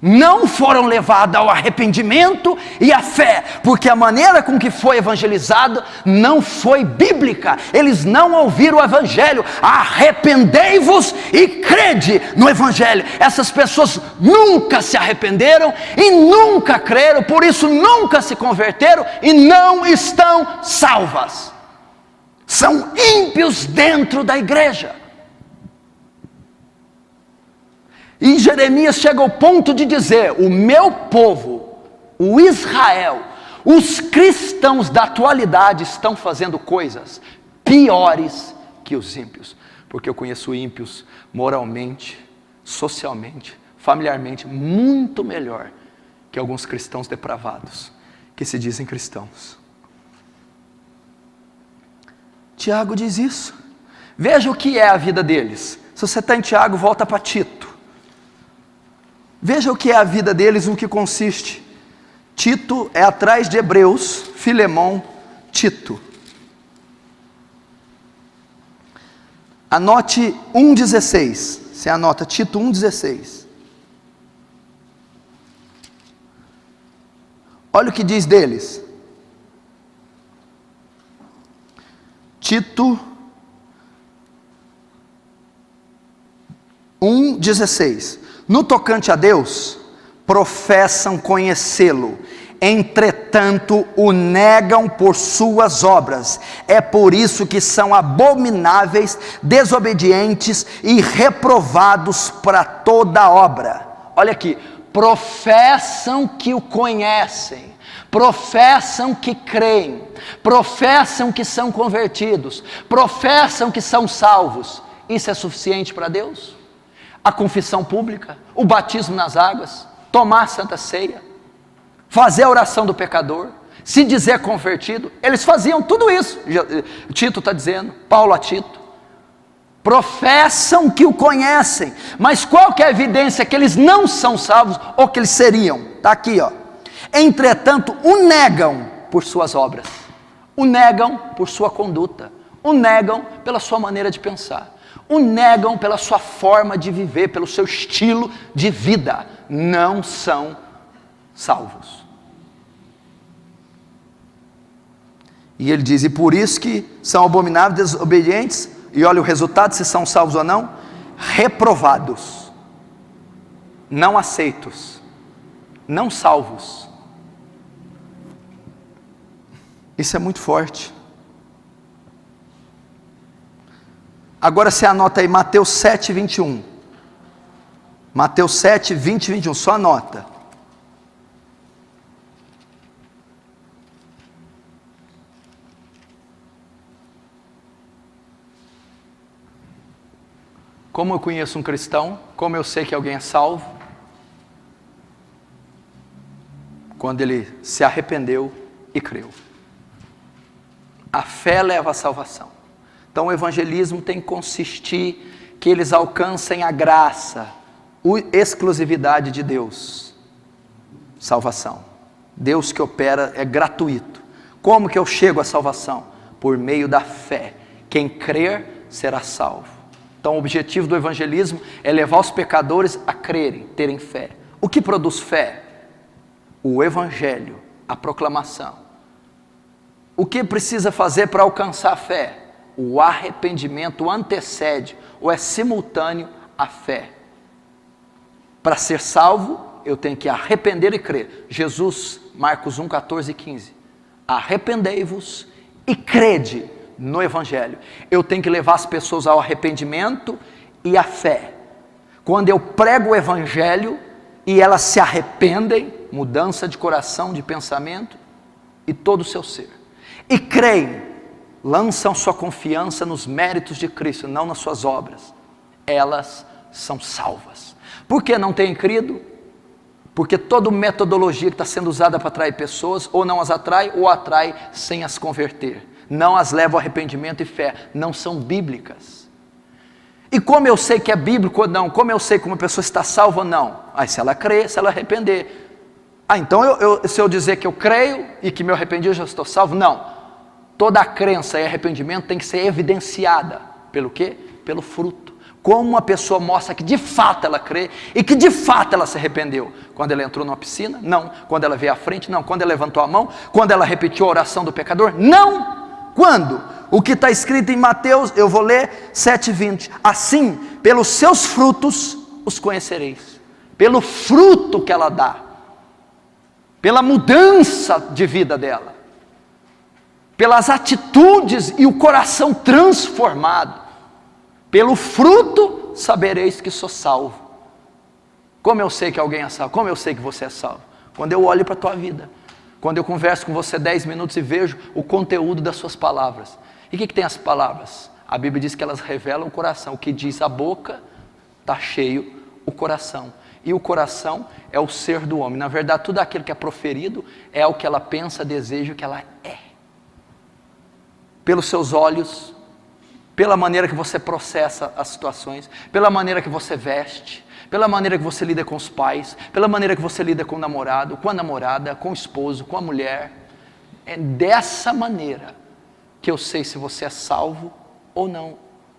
não foram levados ao arrependimento e à fé, porque a maneira com que foi evangelizado não foi bíblica. Eles não ouviram o evangelho. Arrependei-vos e crede no evangelho. Essas pessoas nunca se arrependeram e nunca creram, por isso nunca se converteram e não estão salvas. São ímpios dentro da igreja. E Jeremias chega ao ponto de dizer: o meu povo, o Israel, os cristãos da atualidade estão fazendo coisas piores que os ímpios. Porque eu conheço ímpios moralmente, socialmente, familiarmente, muito melhor que alguns cristãos depravados, que se dizem cristãos. Tiago diz isso. Veja o que é a vida deles. Se você está em Tiago, volta para Tito. Veja o que é a vida deles, no que consiste. Tito é atrás de Hebreus, Filemão, Tito. Anote 1,16. Você anota Tito 1,16. Olha o que diz deles. Tito 1,16. No tocante a Deus, professam conhecê-lo, entretanto o negam por suas obras. É por isso que são abomináveis, desobedientes e reprovados para toda obra. Olha aqui, professam que o conhecem, professam que creem, professam que são convertidos, professam que são salvos. Isso é suficiente para Deus? A confissão pública, o batismo nas águas, tomar a santa ceia, fazer a oração do pecador, se dizer convertido, eles faziam tudo isso. Tito está dizendo, Paulo a Tito, professam que o conhecem, mas qual que é a evidência que eles não são salvos, ou que eles seriam? Está aqui, ó. Entretanto, o negam por suas obras, o negam por sua conduta, o negam pela sua maneira de pensar, o negam pela sua forma de viver, pelo seu estilo de vida. Não são salvos. E ele diz, e por isso que são abomináveis, desobedientes, e olha o resultado, se são salvos ou não, reprovados, não aceitos, não salvos. Isso é muito forte. Agora você anota aí Mateus 7, 21. Mateus 7, 20 e 21, só anota. Como eu conheço um cristão? Como eu sei que alguém é salvo? Quando ele se arrependeu e creu. A fé leva à salvação. Então o evangelismo tem que consistir que eles alcancem a graça, a exclusividade de Deus. Salvação. Deus que opera é gratuito. Como que eu chego à salvação? Por meio da fé. Quem crer será salvo. Então o objetivo do evangelismo é levar os pecadores a crerem, terem fé. O que produz fé? O evangelho, a proclamação. O que precisa fazer para alcançar a fé? O arrependimento antecede ou é simultâneo à fé. Para ser salvo, eu tenho que arrepender e crer. Jesus, Marcos 1, 14 e 15. Arrependei-vos e crede no evangelho. Eu tenho que levar as pessoas ao arrependimento e à fé. Quando eu prego o evangelho e elas se arrependem, mudança de coração, de pensamento e todo o seu ser. E creem, lançam sua confiança nos méritos de Cristo, não nas suas obras. Elas são salvas. Por que não têm crido? Porque toda metodologia que está sendo usada para atrair pessoas, ou não as atrai, ou atrai sem as converter. Não as leva ao arrependimento e fé. Não são bíblicas. E como eu sei que é bíblico ou não? Como eu sei que uma pessoa está salva ou não? Se ela crer, se ela arrepender. Então se eu dizer que eu creio e que me arrependi, eu já estou salvo? Não. Toda a crença e arrependimento tem que ser evidenciada. Pelo quê? Pelo fruto. Como uma pessoa mostra que de fato ela crê e que de fato ela se arrependeu? Quando ela entrou numa piscina? Não. Quando ela veio à frente? Não. Quando ela levantou a mão? Quando ela repetiu a oração do pecador? Não. Quando? O que está escrito em Mateus, eu vou ler 7,20. Assim, pelos seus frutos os conhecereis. Pelo fruto que ela dá. Pela mudança de vida dela. Pelas atitudes e o coração transformado. Pelo fruto sabereis que sou salvo. Como eu sei que alguém é salvo? Como eu sei que você é salvo? Quando eu olho para a tua vida. Quando eu converso com você 10 minutos e vejo o conteúdo das suas palavras. E o que tem as palavras? A Bíblia diz que elas revelam o coração. O que diz a boca, está cheio o coração. E o coração é o ser do homem. Na verdade, tudo aquilo que é proferido é o que ela pensa, deseja, o que ela é. Pelos seus olhos, pela maneira que você processa as situações, pela maneira que você veste, pela maneira que você lida com os pais, pela maneira que você lida com o namorado, com a namorada, com o esposo, com a mulher. É dessa maneira que eu sei se você é salvo ou não,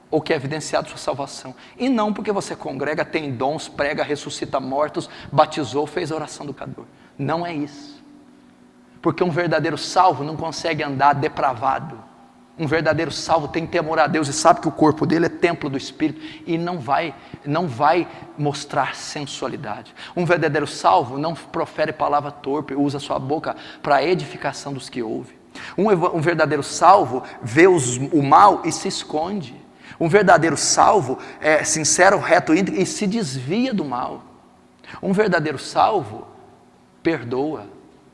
ou que é evidenciado sua salvação. E não porque você congrega, tem dons, prega, ressuscita mortos, batizou, fez a oração do pecador. Não é isso. Porque um verdadeiro salvo não consegue andar depravado. Um verdadeiro salvo tem temor a Deus e sabe que o corpo dele é templo do Espírito e não vai mostrar sensualidade. Um verdadeiro salvo não profere palavra torpe, usa sua boca para a edificação dos que ouvem. Um verdadeiro salvo vê o mal e se esconde. Um verdadeiro salvo é sincero, reto, íntegro e se desvia do mal. Um verdadeiro salvo perdoa.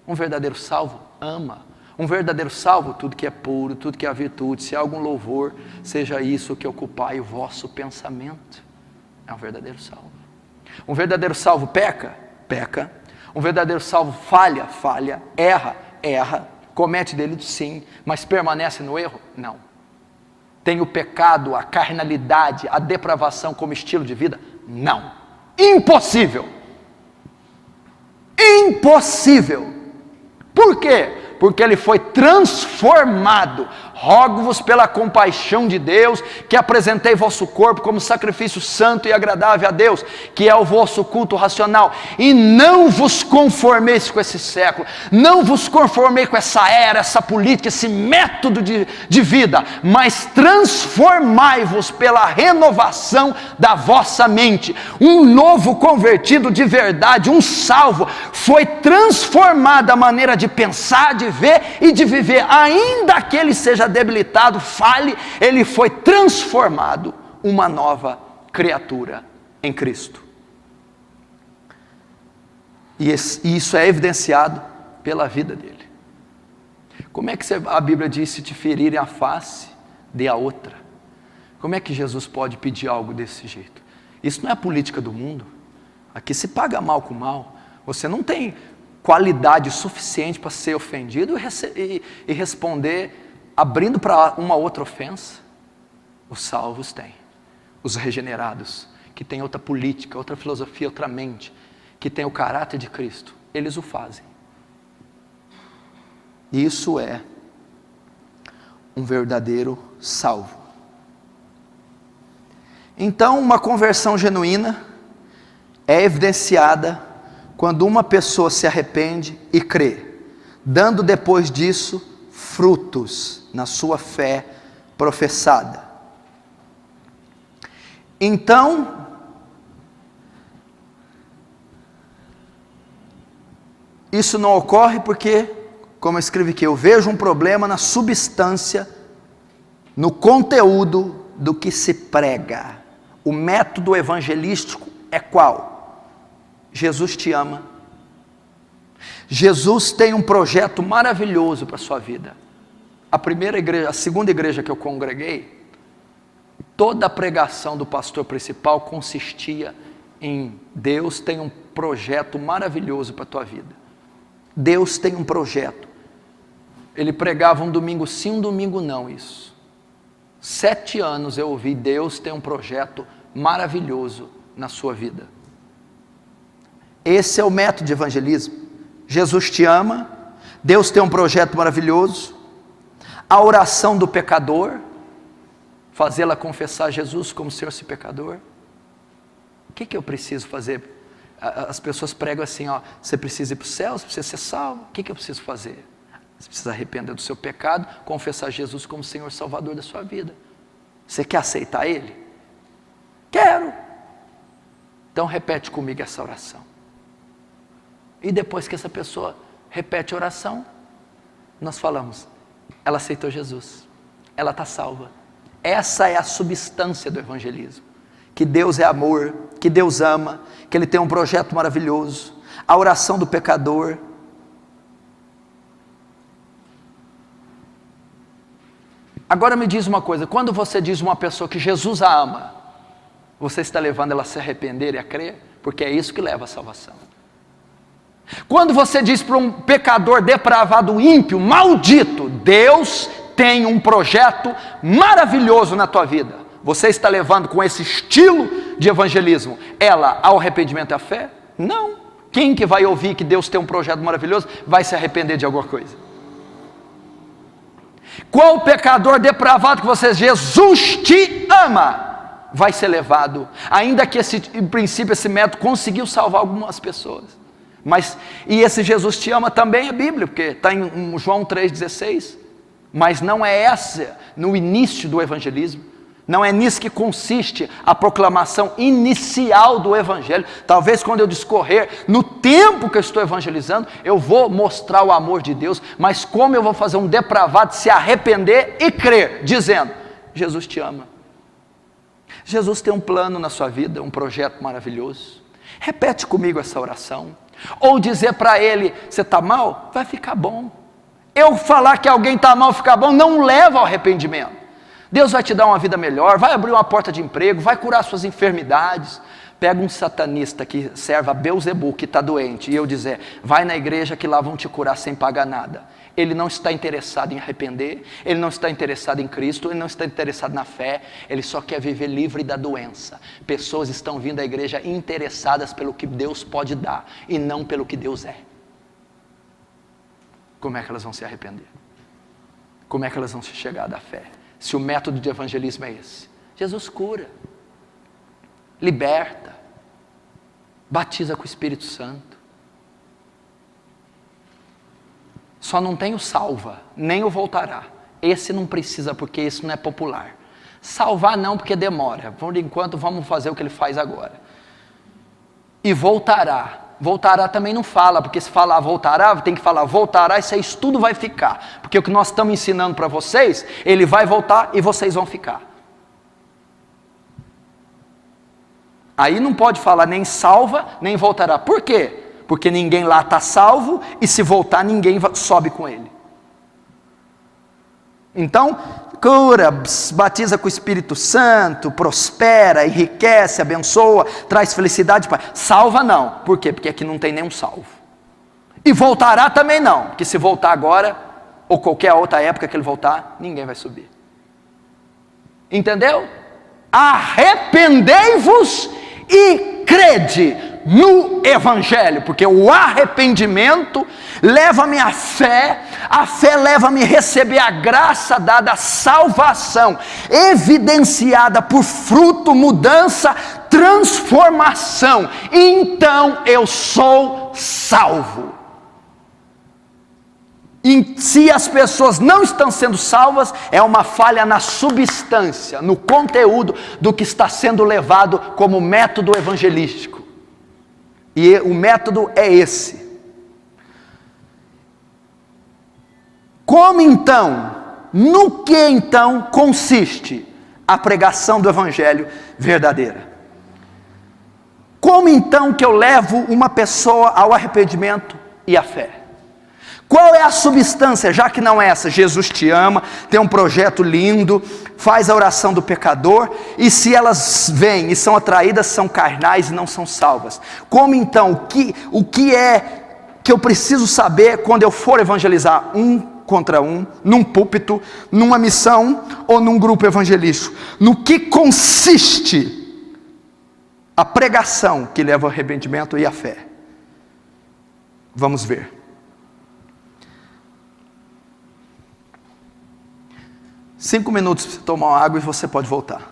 Um verdadeiro salvo ama. Um verdadeiro salvo, tudo que é puro, tudo que é virtude, se há algum louvor, seja isso que ocupai o vosso pensamento. É um verdadeiro salvo. Um verdadeiro salvo peca? Peca. Um verdadeiro salvo falha? Falha. Erra? Erra. Comete delito? Sim. Mas permanece no erro? Não. Tem o pecado, a carnalidade, a depravação como estilo de vida? Não. Impossível. Impossível. Por quê? Porque ele foi transformado. Rogo-vos pela compaixão de Deus, que apresentei vosso corpo como sacrifício santo e agradável a Deus, que é o vosso culto racional. E não vos conformeis com esse século, não vos conformeis com essa era, essa política, esse método de vida, mas transformai-vos pela renovação da vossa mente. Um novo convertido de verdade, um salvo, foi transformado a maneira de pensar, de ver e de viver, ainda que ele seja debilitado, fale, ele foi transformado uma nova criatura em Cristo. E isso é evidenciado pela vida dele. Como é que a Bíblia diz: se te ferirem a face, dê a outra? Como é que Jesus pode pedir algo desse jeito? Isso não é a política do mundo. Aqui se paga mal com mal. Você não tem qualidade suficiente para ser ofendido e responder abrindo para uma outra ofensa. Os salvos têm, os regenerados, que têm outra política, outra filosofia, outra mente, que têm o caráter de Cristo, eles o fazem. Isso é um verdadeiro salvo. Então, uma conversão genuína é evidenciada quando uma pessoa se arrepende e crê, dando depois disso frutos na sua fé professada. Então, isso não ocorre porque, como eu escrevi aqui, eu vejo um problema na substância, no conteúdo do que se prega. O método evangelístico é qual? Jesus te ama. Jesus tem um projeto maravilhoso para a sua vida. A segunda igreja que eu congreguei, toda a pregação do pastor principal consistia em: Deus tem um projeto maravilhoso para a tua vida. Deus tem um projeto. Ele pregava um domingo sim, um domingo não, isso. 7 anos eu ouvi: Deus tem um projeto maravilhoso na sua vida. Esse é o método de evangelismo. Jesus te ama, Deus tem um projeto maravilhoso. A oração do pecador fazê-la confessar Jesus como Senhor e pecador? O que eu preciso fazer? As pessoas pregam assim, ó, você precisa ir para o céu, você precisa ser salvo. O que eu preciso fazer? Você precisa arrepender do seu pecado, confessar Jesus como Senhor e Salvador da sua vida. Você quer aceitar Ele? Quero. Então repete comigo essa oração. E depois que essa pessoa repete a oração, nós falamos, ela aceitou Jesus, ela está salva. Essa é a substância do evangelismo. Que Deus é amor, que Deus ama, que Ele tem um projeto maravilhoso. A oração do pecador. Agora me diz uma coisa, quando você diz uma pessoa que Jesus a ama, você está levando ela a se arrepender e a crer? Porque é isso que leva à salvação. Quando você diz para um pecador depravado, ímpio, maldito, Deus tem um projeto maravilhoso na tua vida, você está levando com esse estilo de evangelismo ela ao arrependimento e à fé? Não. Quem que vai ouvir que Deus tem um projeto maravilhoso vai se arrepender de alguma coisa? Qual pecador depravado que você, Jesus te ama, vai ser levado, ainda que em princípio esse método conseguiu salvar algumas pessoas, mas, e esse Jesus te ama também é Bíblia, porque está em João 3,16, mas não é essa no início do evangelismo, não é nisso que consiste a proclamação inicial do evangelho. Talvez quando eu discorrer, no tempo que eu estou evangelizando, eu vou mostrar o amor de Deus, mas como eu vou fazer um depravado se arrepender e crer, dizendo, Jesus te ama. Jesus tem um plano na sua vida, um projeto maravilhoso. Repete comigo essa oração. Ou dizer para ele, você está mal? Vai ficar bom. Eu falar que alguém está mal, ficar bom, não leva ao arrependimento. Deus vai te dar uma vida melhor, vai abrir uma porta de emprego, vai curar suas enfermidades. Pega um satanista que serve a Belzebu, que está doente, e eu dizer, vai na igreja que lá vão te curar sem pagar nada. Ele não está interessado em arrepender, ele não está interessado em Cristo, ele não está interessado na fé, ele só quer viver livre da doença. Pessoas estão vindo à igreja interessadas pelo que Deus pode dar, e não pelo que Deus é. Como é que elas vão se arrepender? Como é que elas vão se chegar da fé? Se o método de evangelismo é esse. Jesus cura, liberta, batiza com o Espírito Santo. Só não tem o salva, nem o voltará. Esse não precisa, porque esse não é popular. Salvar não, porque demora. Por enquanto vamos fazer o que ele faz agora. E voltará. Voltará também não fala, porque se falar voltará, tem que falar voltará, isso aí tudo vai ficar. Porque o que nós estamos ensinando para vocês, ele vai voltar e vocês vão ficar. Aí não pode falar nem salva, nem voltará. Por quê? Porque ninguém lá está salvo, e se voltar ninguém sobe com ele. Então, cura, batiza com o Espírito Santo, prospera, enriquece, abençoa, traz felicidade. Salva não, por quê? Porque aqui não tem nenhum salvo. E voltará também não, porque se voltar agora, ou qualquer outra época que ele voltar, ninguém vai subir. Entendeu? Arrependei-vos e crede no Evangelho, porque o arrependimento leva-me à fé, a fé leva-me a receber a graça dada, a salvação, evidenciada por fruto, mudança, transformação, então eu sou salvo. E se as pessoas não estão sendo salvas, é uma falha na substância, no conteúdo do que está sendo levado como método evangelístico. E o método é esse. Como então, no que então consiste a pregação do evangelho verdadeira? Como então que eu levo uma pessoa ao arrependimento e à fé? Qual é a substância, já que não é essa? Jesus te ama, tem um projeto lindo, faz a oração do pecador, e se elas vêm e são atraídas, são carnais e não são salvas. Como então, o que é que eu preciso saber quando eu for evangelizar um contra um, num púlpito, numa missão ou num grupo evangelístico? No que consiste a pregação que leva ao arrependimento e à fé? Vamos ver. 5 minutos para você tomar uma água e você pode voltar.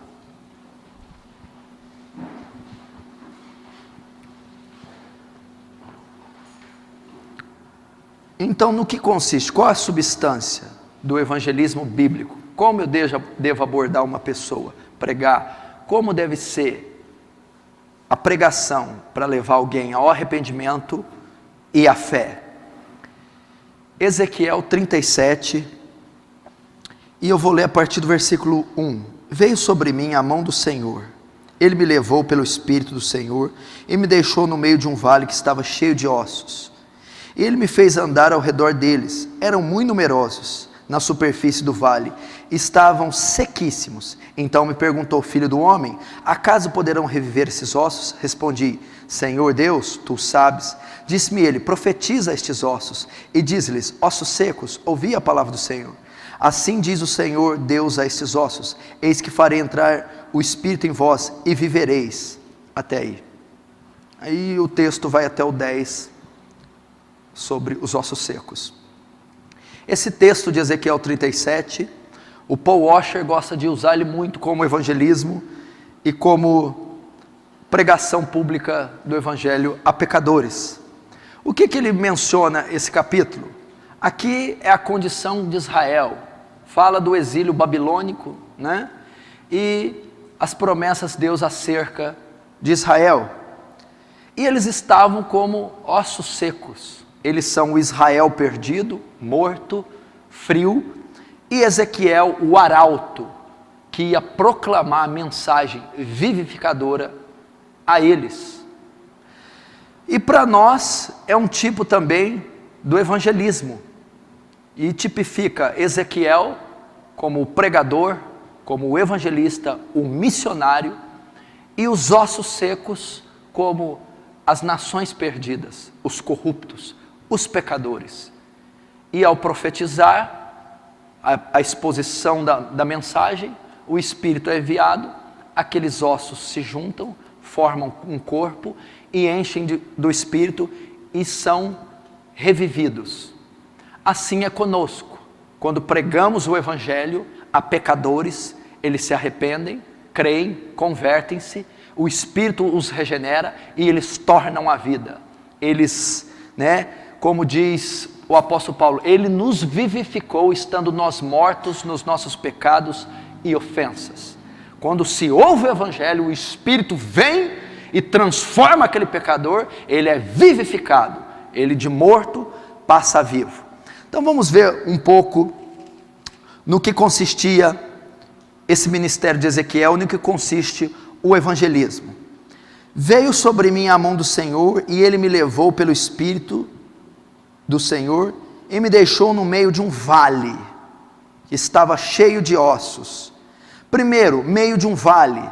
Então, no que consiste? Qual a substância do evangelismo bíblico? Como eu devo abordar uma pessoa? Pregar? Como deve ser a pregação para levar alguém ao arrependimento e à fé? Ezequiel 37, e eu vou ler a partir do versículo 1. Veio sobre mim a mão do Senhor, Ele me levou pelo Espírito do Senhor e me deixou no meio de um vale que estava cheio de ossos. Ele me fez andar ao redor deles, eram muito numerosos na superfície do vale, estavam sequíssimos. Então me perguntou: filho do homem, acaso poderão reviver esses ossos? Respondi: Senhor Deus, tu sabes. Disse-me ele: profetiza estes ossos e diz-lhes: ossos secos, ouvi a palavra do Senhor. Assim diz o Senhor Deus a estes ossos: eis que farei entrar o Espírito em vós e vivereis. Até aí. Aí o texto vai até o 10, sobre os ossos secos. Esse texto de Ezequiel 37, o Paul Washer gosta de usar ele muito como evangelismo e como pregação pública do evangelho a pecadores. O que ele menciona esse capítulo? Aqui é a condição de Israel, fala do exílio babilônico, né? E as promessas de Deus acerca de Israel. E eles estavam como ossos secos. Eles são o Israel perdido, morto, frio, e Ezequiel, o arauto, que ia proclamar a mensagem vivificadora a eles. E para nós é um tipo também do evangelismo, e tipifica Ezequiel como o pregador, como o evangelista, o missionário, e os ossos secos como as nações perdidas, os corruptos, os pecadores. E ao profetizar, a exposição da mensagem, o Espírito é enviado, aqueles ossos se juntam, formam um corpo e enchem do Espírito e são revividos. Assim é conosco, quando pregamos o Evangelho a pecadores, eles se arrependem, creem, convertem-se, o Espírito os regenera e eles tornam a vida. Eles, como diz o apóstolo Paulo, Ele nos vivificou estando nós mortos nos nossos pecados e ofensas. Quando se ouve o Evangelho, o Espírito vem e transforma aquele pecador, ele é vivificado, ele de morto passa a vivo. Então vamos ver um pouco no que consistia esse ministério de Ezequiel, no que consiste o evangelismo. Veio sobre mim a mão do Senhor e Ele me levou pelo Espírito do Senhor e me deixou no meio de um vale que estava cheio de ossos. Primeiro, meio de um vale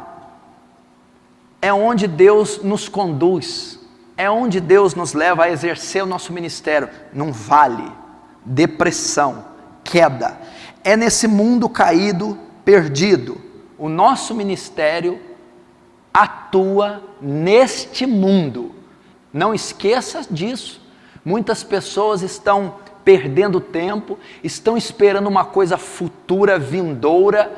é onde Deus nos conduz, é onde Deus nos leva a exercer o nosso ministério, num vale, depressão, queda. É nesse mundo caído, perdido. O nosso ministério atua neste mundo. Não esqueça disso. Muitas pessoas estão perdendo tempo, estão esperando uma coisa futura, vindoura,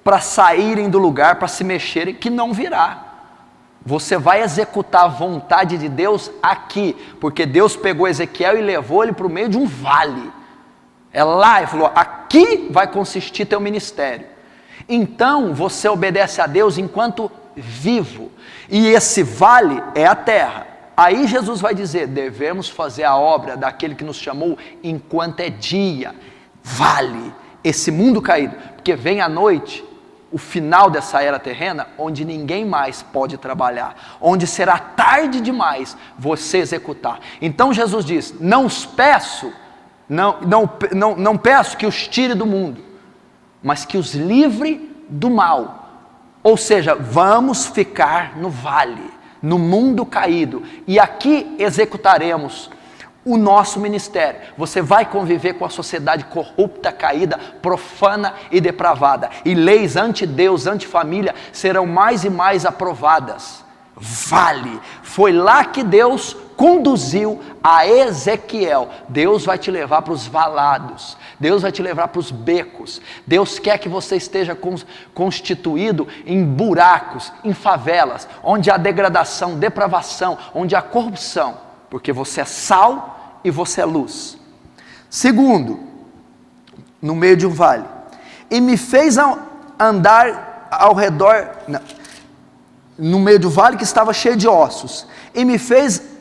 para saírem do lugar, para se mexerem, que não virá. Você vai executar a vontade de Deus aqui, porque Deus pegou Ezequiel e levou ele para o meio de um vale. É lá, ele falou, aqui vai consistir teu ministério. Então você obedece a Deus enquanto vivo, e esse vale é a terra. Aí Jesus vai dizer, devemos fazer a obra daquele que nos chamou enquanto é dia, vale, esse mundo caído, porque vem a noite, o final dessa era terrena, onde ninguém mais pode trabalhar, onde será tarde demais você executar. Então Jesus diz, não peço que os tire do mundo, mas que os livre do mal. Ou seja, vamos ficar no vale, no mundo caído, e aqui executaremos o nosso ministério. Você vai conviver com a sociedade corrupta, caída, profana e depravada, e leis anti-Deus, anti-família serão mais e mais aprovadas. Vale, foi lá que Deus conduziu a Ezequiel. Deus vai te levar para os valados, Deus vai te levar para os becos, Deus quer que você esteja constituído em buracos, em favelas, onde há degradação, depravação, onde há corrupção, porque você é sal e você é luz. Segundo, no meio de um vale, e me fez andar ao redor, no meio do vale que estava cheio de ossos, e me fez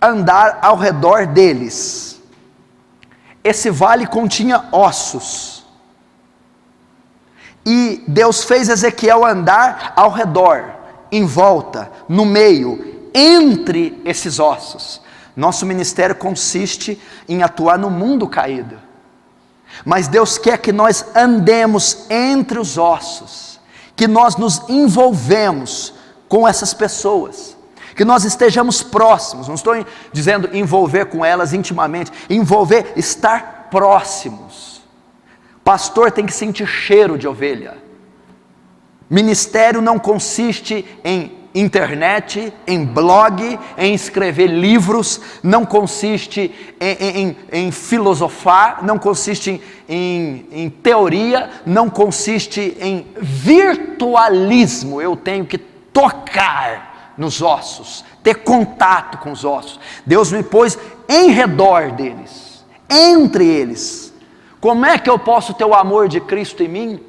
andar ao redor deles. Esse vale continha ossos, e Deus fez Ezequiel andar ao redor, em volta, no meio, entre esses ossos. Nosso ministério consiste em atuar no mundo caído, mas Deus quer que nós andemos entre os ossos, que nós nos envolvemos com essas pessoas, que nós estejamos próximos. Não estou dizendo envolver com elas intimamente, envolver, estar próximos. Pastor tem que sentir cheiro de ovelha. Ministério não consiste em internet, em blog, em escrever livros, não consiste em filosofar, não consiste em teoria, não consiste em virtualismo. Eu tenho que tocar nos ossos, ter contato com os ossos. Deus me pôs em redor deles, entre eles. Como é que eu posso ter o amor de Cristo em mim,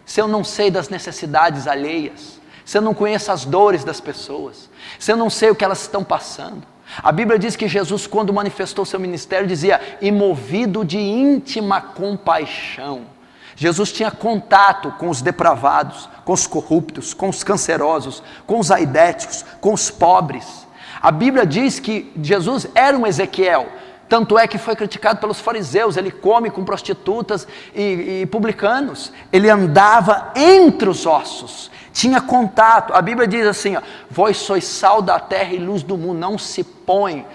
se eu não sei das necessidades alheias, se eu não conheço as dores das pessoas, se eu não sei o que elas estão passando? A Bíblia diz que Jesus, quando manifestou seu ministério, dizia, imovido de íntima compaixão. Jesus tinha contato com os depravados, com os corruptos, com os cancerosos, com os aidéticos, com os pobres. A Bíblia diz que Jesus era um Ezequiel, tanto é que foi criticado pelos fariseus. Ele come com prostitutas e publicanos, ele andava entre os ossos, tinha contato. A Bíblia diz assim, ó, vós sois sal da terra e luz do mundo. Não se põe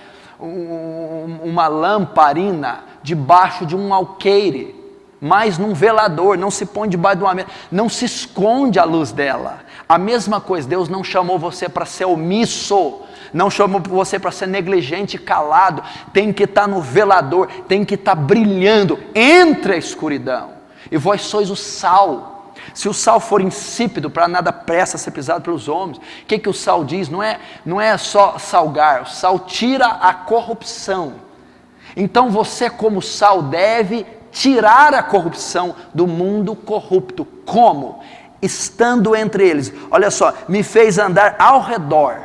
uma lamparina debaixo de um alqueire, mas num velador, não se põe debaixo de uma mesa, não se esconde a luz dela. A mesma coisa, Deus não chamou você para ser omisso, não chamou você para ser negligente e calado. Tem que estar no velador, tem que estar brilhando entre a escuridão. E vós sois o sal. Se o sal for insípido, para nada presta a ser pisado pelos homens. O que o sal diz? Não é só salgar, o sal tira a corrupção. Então você, como sal, deve tirar a corrupção do mundo corrupto. Como? Estando entre eles. Olha só, me fez andar ao redor,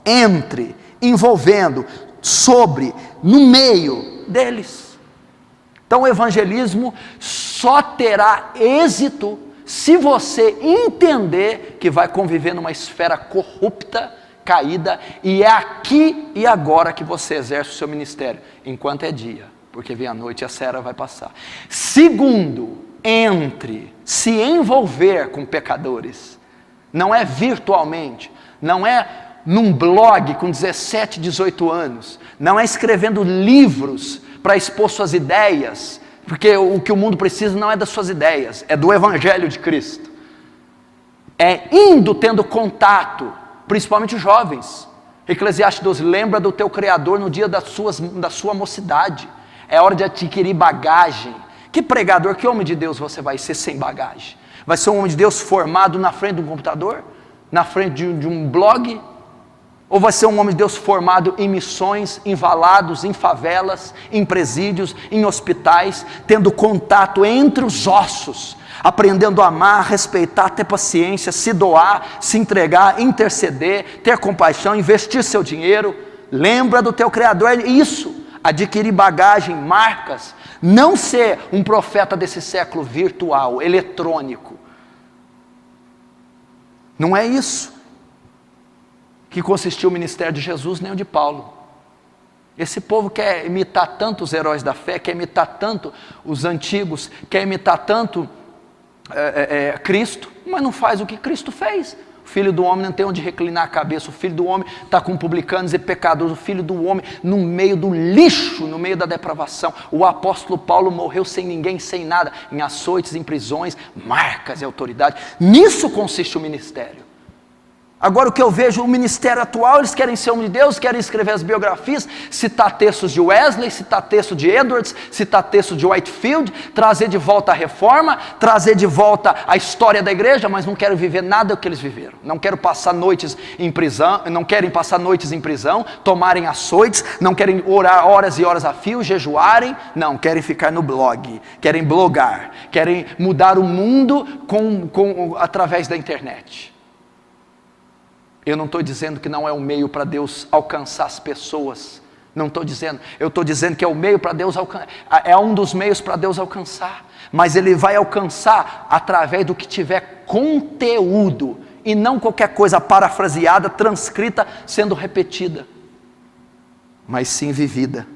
entre, envolvendo, sobre, no meio deles. Então o evangelismo só terá êxito se você entender que vai conviver numa esfera corrupta, caída, e é aqui e agora que você exerce o seu ministério, enquanto é dia, porque vem a noite e a sera vai passar. Segundo, se envolver com pecadores, não é virtualmente, não é num blog com 17, 18 anos, não é escrevendo livros para expor suas ideias, porque o que o mundo precisa não é das suas ideias, é do Evangelho de Cristo. É indo, tendo contato, principalmente os jovens. Eclesiastes 12, lembra do teu Criador no dia da sua mocidade. É hora de adquirir bagagem. Que pregador, que homem de Deus você vai ser sem bagagem? Vai ser um homem de Deus formado na frente de um computador? Na frente de um blog? Ou vai ser um homem de Deus formado em missões, em valados, em favelas, em presídios, em hospitais, tendo contato entre os ossos, aprendendo a amar, respeitar, ter paciência, se doar, se entregar, interceder, ter compaixão, investir seu dinheiro? Lembra do teu Criador, é isso, adquirir bagagem, marcas, não ser um profeta desse século virtual, eletrônico. Não é isso que consistiu o ministério de Jesus, nem o de Paulo. Esse povo quer imitar tanto os heróis da fé, quer imitar tanto os antigos, quer imitar tanto Cristo, mas não faz o que Cristo fez. O Filho do Homem não tem onde reclinar a cabeça, o Filho do Homem está com publicanos e pecadores, o Filho do Homem no meio do lixo, no meio da depravação. O apóstolo Paulo morreu sem ninguém, sem nada, em açoites, em prisões, marcas e autoridade. Nisso consiste o ministério. Agora o que eu vejo, o ministério atual, eles querem ser homem de Deus, querem escrever as biografias, citar textos de Wesley, citar texto de Edwards, citar texto de Whitefield, trazer de volta a reforma, trazer de volta a história da igreja, mas não quero viver nada do que eles viveram. Não quero passar noites em prisão, não querem passar noites em prisão, tomarem açoites, não querem orar horas e horas a fio, jejuarem, não, querem ficar no blog, querem blogar, querem mudar o mundo através da internet. Eu não estou dizendo que não é um meio para Deus alcançar as pessoas, não estou dizendo, eu estou dizendo que é o meio para Deus alcançar, é um dos meios para Deus alcançar, mas Ele vai alcançar através do que tiver conteúdo, e não qualquer coisa parafraseada, transcrita, sendo repetida, mas sim vivida.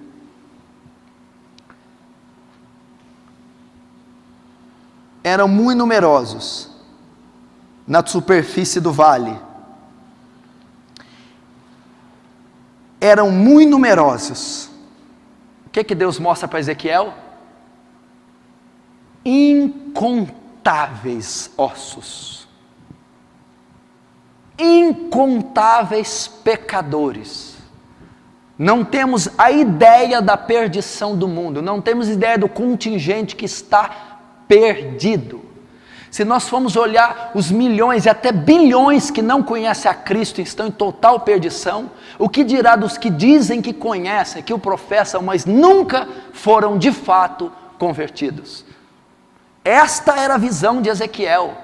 Eram muito numerosos na superfície do vale, eram muito numerosos. O que Deus mostra para Ezequiel? Incontáveis ossos, incontáveis pecadores. Não temos a ideia da perdição do mundo, não temos ideia do contingente que está perdido. Se nós formos olhar os milhões e até bilhões que não conhecem a Cristo e estão em total perdição, o que dirá dos que dizem que conhecem, que o professam, mas nunca foram de fato convertidos? Esta era a visão de Ezequiel.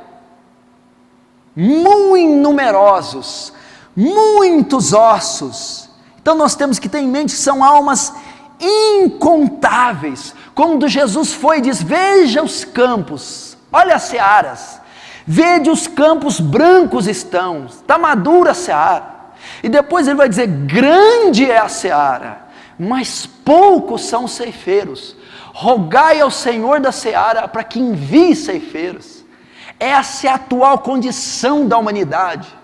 Muito numerosos, muitos ossos. Então nós temos que ter em mente que são almas incontáveis. Quando Jesus foi e diz: veja os campos, olha as searas, vede os campos brancos estão, está madura a seara. E depois ele vai dizer: grande é a seara, mas poucos são os ceifeiros. Rogai ao Senhor da seara para que envie ceifeiros. Essa é a atual condição da humanidade.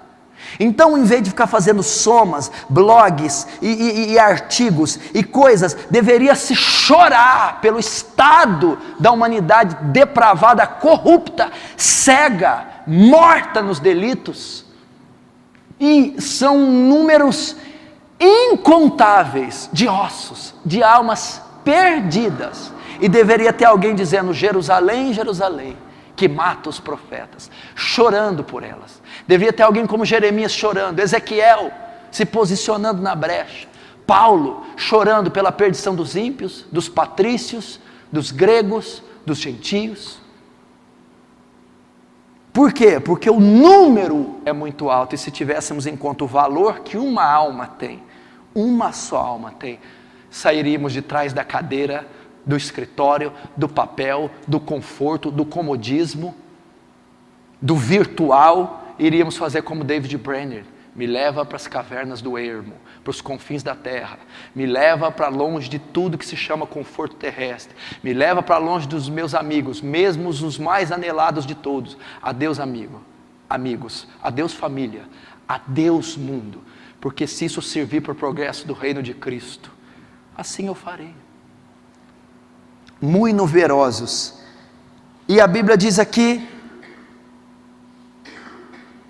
Então, em vez de ficar fazendo somas, blogs e artigos e coisas, deveria se chorar pelo estado da humanidade depravada, corrupta, cega, morta nos delitos. E são números incontáveis de ossos, de almas perdidas. E deveria ter alguém dizendo: Jerusalém, Jerusalém, que mata os profetas, chorando por elas. Deveria ter alguém como Jeremias chorando, Ezequiel se posicionando na brecha, Paulo chorando pela perdição dos ímpios, dos patrícios, dos gregos, dos gentios. Por quê? Porque o número é muito alto, e se tivéssemos em conta o valor que uma alma tem, uma só alma tem, sairíamos de trás da cadeira, do escritório, do papel, do conforto, do comodismo, do virtual. Iríamos fazer como David Brainerd: me leva para as cavernas do ermo, para os confins da terra, me leva para longe de tudo que se chama conforto terrestre, me leva para longe dos meus amigos, mesmo os mais anelados de todos. Adeus amigos, adeus família, adeus mundo, porque se isso servir para o progresso do reino de Cristo, assim eu farei. Muito numerosos, e a Bíblia diz aqui,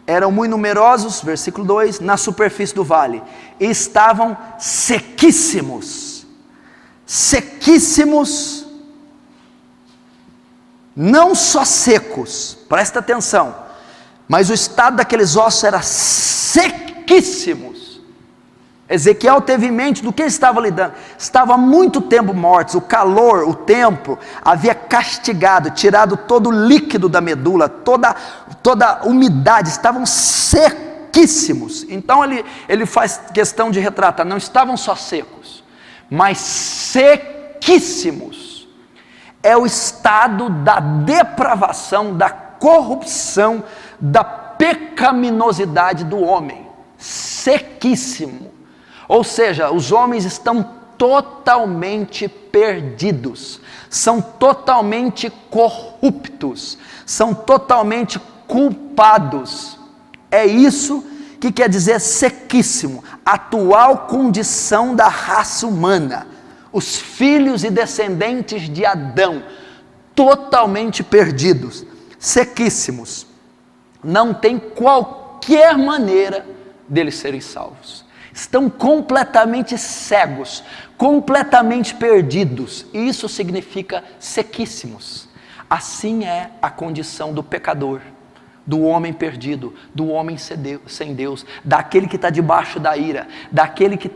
eram muito numerosos, versículo 2, na superfície do vale, e estavam sequíssimos, sequíssimos, não só secos, presta atenção, mas o estado daqueles ossos era sequíssimos. Ezequiel teve em mente do que ele estava lidando. Estava há muito tempo mortos, o calor, o tempo havia castigado, tirado todo o líquido da medula, toda a umidade, estavam sequíssimos. Então ele faz questão de retratar: não estavam só secos, mas sequíssimos. É o estado da depravação, da corrupção, da pecaminosidade do homem, sequíssimo. Ou seja, os homens estão totalmente perdidos, são totalmente corruptos, são totalmente culpados. É isso que quer dizer sequíssimo, atual condição da raça humana, os filhos e descendentes de Adão, totalmente perdidos, sequíssimos, não tem qualquer qualquer maneira deles serem salvos. Estão completamente cegos, completamente perdidos, e isso significa sequíssimos. Assim é a condição do pecador, do homem perdido, do homem sem Deus, daquele que está debaixo da ira, daquele que,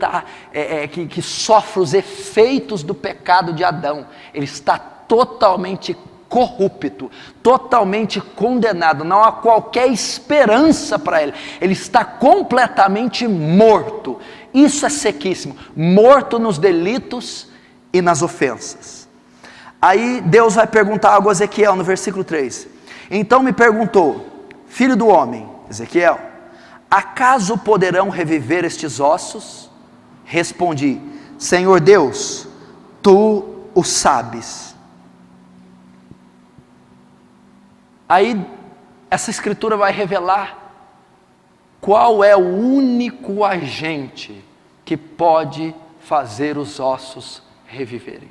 que sofre os efeitos do pecado de Adão. Ele está totalmente corrupto, totalmente condenado, não há qualquer esperança para ele, ele está completamente morto. Isso é sequíssimo, morto nos delitos e nas ofensas. Aí Deus vai perguntar algo a Ezequiel no versículo 3, então me perguntou, filho do homem, Ezequiel, acaso poderão reviver estes ossos? Respondi, Senhor Deus, tu o sabes. Aí essa escritura vai revelar qual é o único agente que pode fazer os ossos reviverem.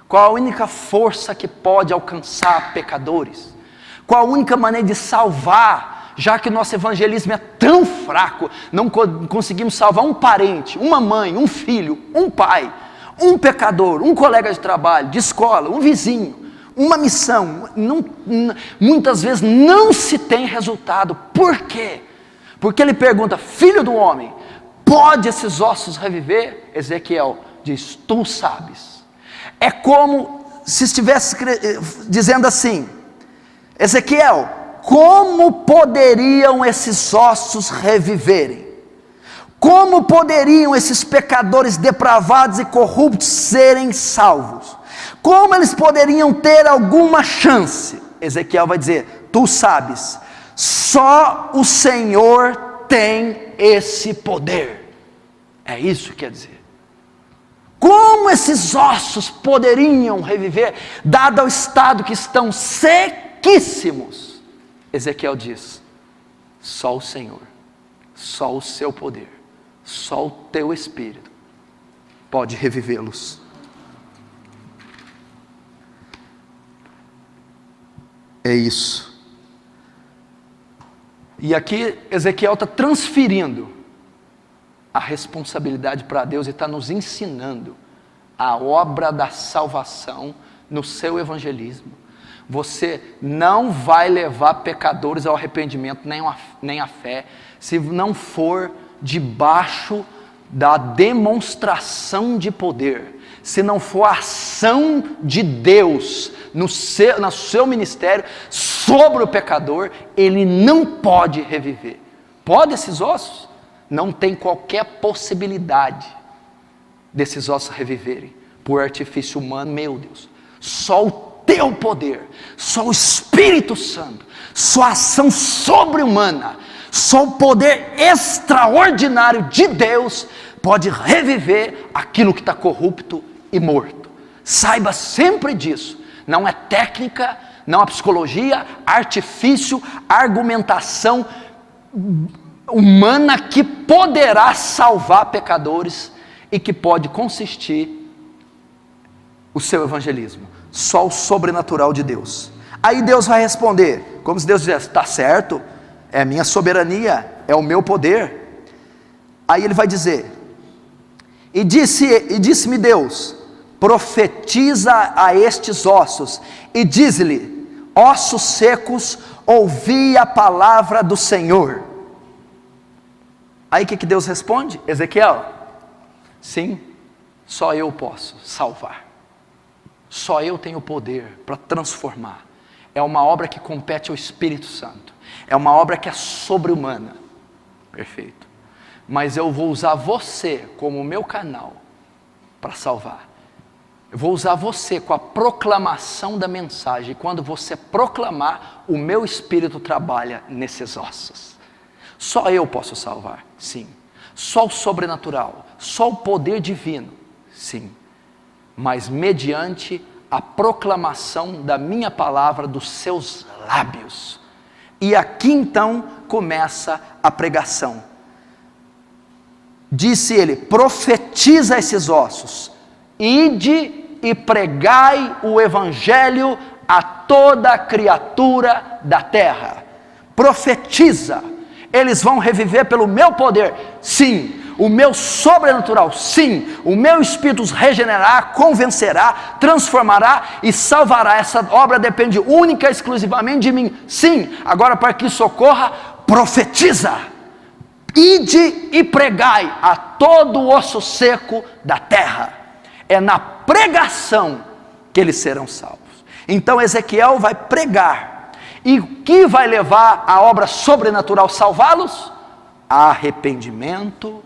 Qual a única força que pode alcançar pecadores? Qual a única maneira de salvar, já que nosso evangelismo é tão fraco, não conseguimos salvar um parente, uma mãe, um filho, um pai, um pecador, um colega de trabalho, de escola, um vizinho. Uma missão, muitas vezes não se tem resultado. Por quê? Porque ele pergunta, filho do homem, pode esses ossos reviver? Ezequiel diz, tu sabes. É como se estivesse dizendo assim, Ezequiel, como poderiam esses ossos reviverem? Como poderiam esses pecadores depravados e corruptos serem salvos? Como eles poderiam ter alguma chance? Ezequiel vai dizer, tu sabes, só o Senhor tem esse poder. É isso que quer dizer. Como esses ossos poderiam reviver, dado o estado que estão sequíssimos? Ezequiel diz, só o Senhor, só o seu poder, só o teu Espírito pode revivê-los. É isso. E aqui Ezequiel está transferindo a responsabilidade para Deus e está nos ensinando a obra da salvação no seu evangelismo. Você não vai levar pecadores ao arrependimento nem à fé se não for debaixo da demonstração de poder, se não for a ação de Deus no seu ministério sobre o pecador. Ele não pode reviver. Pode esses ossos? Não tem qualquer possibilidade desses ossos reviverem por artifício humano. Meu Deus, só o teu poder, só o Espírito Santo, só a ação sobre-humana, só o poder extraordinário de Deus pode reviver aquilo que está corrupto e morto. Saiba sempre disso. Não é técnica, não é psicologia, artifício, argumentação humana que poderá salvar pecadores e que pode consistir o seu evangelismo. Só o sobrenatural de Deus. Aí Deus vai responder, como se Deus dissesse, está certo, é a minha soberania, é o meu poder. Aí ele vai dizer, e disse-me Deus, profetiza a estes ossos, e diz-lhe, ossos secos, ouvi a palavra do Senhor. Aí o que Deus responde? Ezequiel, sim, só eu posso salvar, só eu tenho poder para transformar. É uma obra que compete ao Espírito Santo, é uma obra que é sobre-humana. Perfeito. Mas eu vou usar você como o meu canal para salvar. Eu vou usar você com a proclamação da mensagem. E quando você proclamar, o meu Espírito trabalha nesses ossos. Só eu posso salvar, sim. Só o sobrenatural, só o poder divino, sim. Mas mediante a proclamação da minha palavra dos seus lábios. E aqui então começa a pregação. Disse ele, profetiza esses ossos, ide e pregai o evangelho a toda criatura da terra. Profetiza. Eles vão reviver pelo meu poder, sim. O meu sobrenatural, sim. O meu Espírito os regenerará, convencerá, transformará e salvará. Essa obra depende única e exclusivamente de mim, sim. Agora, para que isso ocorra, profetiza. Ide e pregai a todo o osso seco da terra. É na pregação que eles serão salvos. Então Ezequiel vai pregar. E o que vai levar a obra sobrenatural salvá-los? Arrependimento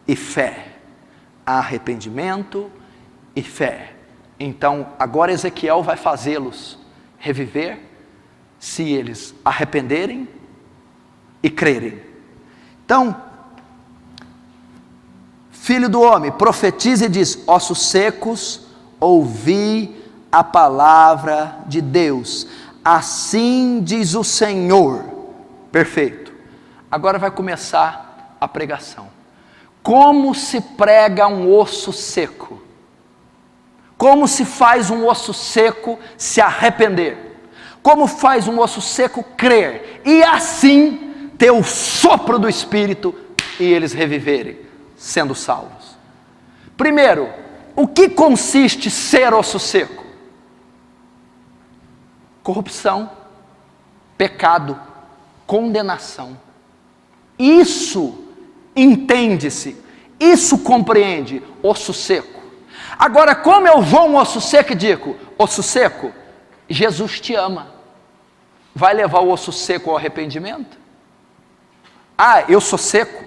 e fé. Arrependimento e fé. Então agora Ezequiel vai fazê-los reviver, se eles arrependerem e crerem. Então, filho do homem, profetiza e diz: ossos secos, ouvi a palavra de Deus. Assim diz o Senhor. Perfeito. Agora vai começar a pregação. Como se prega um osso seco? Como se faz um osso seco se arrepender? Como faz um osso seco crer? E assim ter o sopro do Espírito e eles reviverem, sendo salvos. Primeiro, o que consiste ser osso seco? Corrupção, pecado, condenação. Isso entende-se, isso compreende osso seco. Agora, como eu vou um osso seco e digo: osso seco, Jesus te ama. Vai levar o osso seco ao arrependimento? Ah, eu sou seco?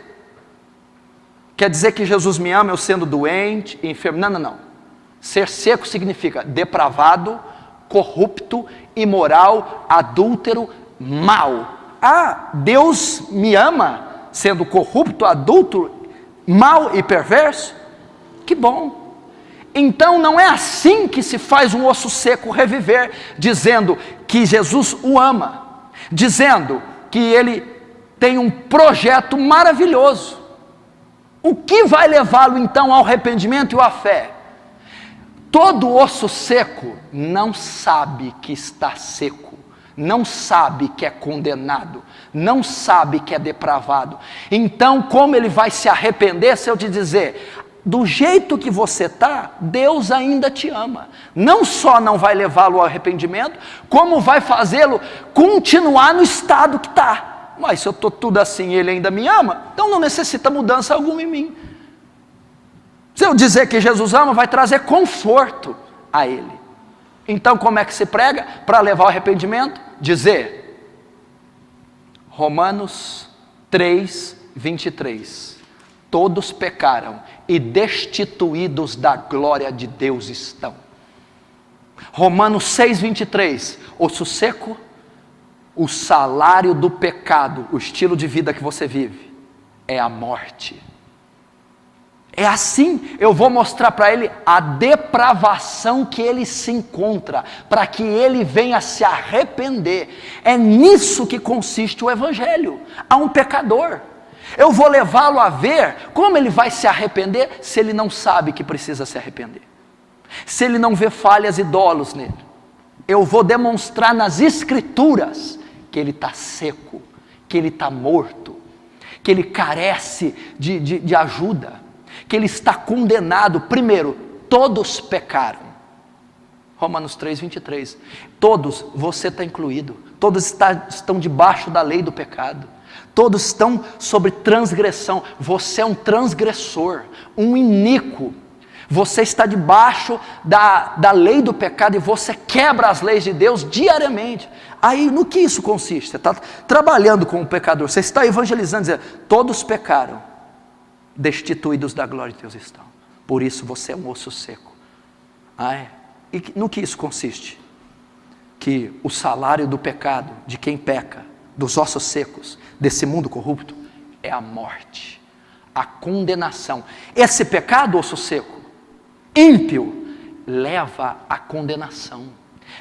Quer dizer que Jesus me ama eu sendo doente, enfermo? Não, não, não. Ser seco significa depravado, corrupto, imoral, adúltero, mau. Ah, Deus me ama sendo corrupto, adúltero, mau e perverso? Que bom. Então não é assim que se faz um osso seco reviver, dizendo que Jesus o ama, dizendo que ele tem um projeto maravilhoso. O que vai levá-lo então ao arrependimento e à fé? Todo osso seco não sabe que está seco, não sabe que é condenado, não sabe que é depravado. Então, como ele vai se arrepender se eu te dizer: do jeito que você está, Deus ainda te ama. Não só não vai levá-lo ao arrependimento, como vai fazê-lo continuar no estado que está. Mas se eu estou tudo assim e ele ainda me ama, então não necessita mudança alguma em mim. Se eu dizer que Jesus ama, vai trazer conforto a ele. Então como é que se prega para levar ao arrependimento? Dizer, Romanos 3, 23, todos pecaram e destituídos da glória de Deus estão. Romanos 6, 23, osso seco, o salário do pecado, o estilo de vida que você vive, é a morte. É assim, eu vou mostrar para ele a depravação que ele se encontra, para que ele venha se arrepender. É nisso que consiste o Evangelho, a um pecador. Eu vou levá-lo a ver como ele vai se arrepender se ele não sabe que precisa se arrepender. Se ele não vê falhas e dolos nele. Eu vou demonstrar nas Escrituras que ele está seco, que ele está morto, que ele carece de ajuda, que ele está condenado. Primeiro, todos pecaram. Romanos 3, 23. Todos, você está incluído. Todos estão debaixo da lei do pecado. Todos estão sob transgressão. Você é um transgressor, um iníquo. Você está debaixo da lei do pecado e você quebra as leis de Deus diariamente. Aí no que isso consiste? Você está trabalhando com o pecador, você está evangelizando, dizendo: todos pecaram, destituídos da glória de Deus estão. Por isso você é um osso seco. Ah, é? E no que isso consiste? Que o salário do pecado, de quem peca, dos ossos secos, desse mundo corrupto, é a morte, a condenação. Esse pecado, osso seco, ímpio, leva à condenação,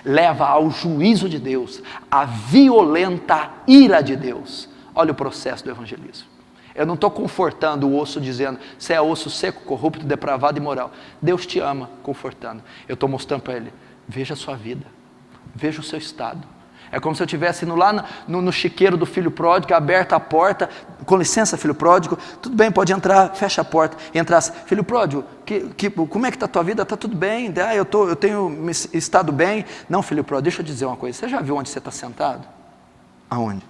leva ao juízo de Deus, à violenta ira de Deus. Olha o processo do evangelismo. Eu não estou confortando o osso dizendo: você é osso seco, corrupto, depravado e imoral. Deus te ama, confortando. Eu estou mostrando para ele: veja a sua vida, veja o seu estado, É como se eu estivesse indo lá no chiqueiro do filho pródigo, aberta a porta, com licença, filho pródigo, tudo bem, pode entrar, fecha a porta, e entrasse, filho pródigo, como é que está a tua vida? Está tudo bem? Eu tenho estado bem. Não, filho pródigo, deixa eu dizer uma coisa, você já viu onde você está sentado? Aonde?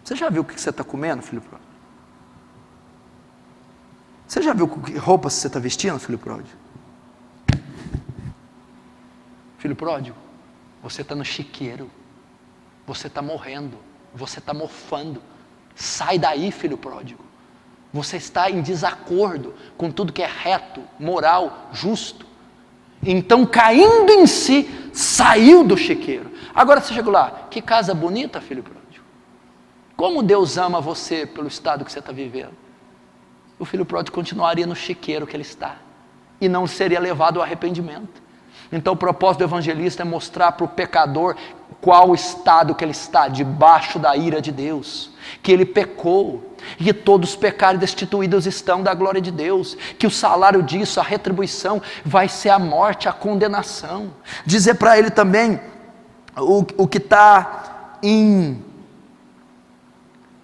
Você já viu o que você está comendo, filho pródigo? Você já viu que roupas você está vestindo, filho pródigo? Filho pródigo, você está no chiqueiro, você está morrendo, você está mofando, sai daí, filho pródigo, você está em desacordo com tudo que é reto, moral, justo, então caindo em si, saiu do chiqueiro. Agora você chegou lá, que casa bonita, filho pródigo, como Deus ama você pelo estado que você está vivendo. O filho pródigo continuaria no chiqueiro que ele está, e não seria levado ao arrependimento. Então o propósito do evangelista é mostrar para o pecador qual o estado que ele está, debaixo da ira de Deus, que ele pecou, e que todos pecaram e destituídos estão da glória de Deus, que o salário disso, a retribuição, vai ser a morte, a condenação. Dizer para ele também, o que está em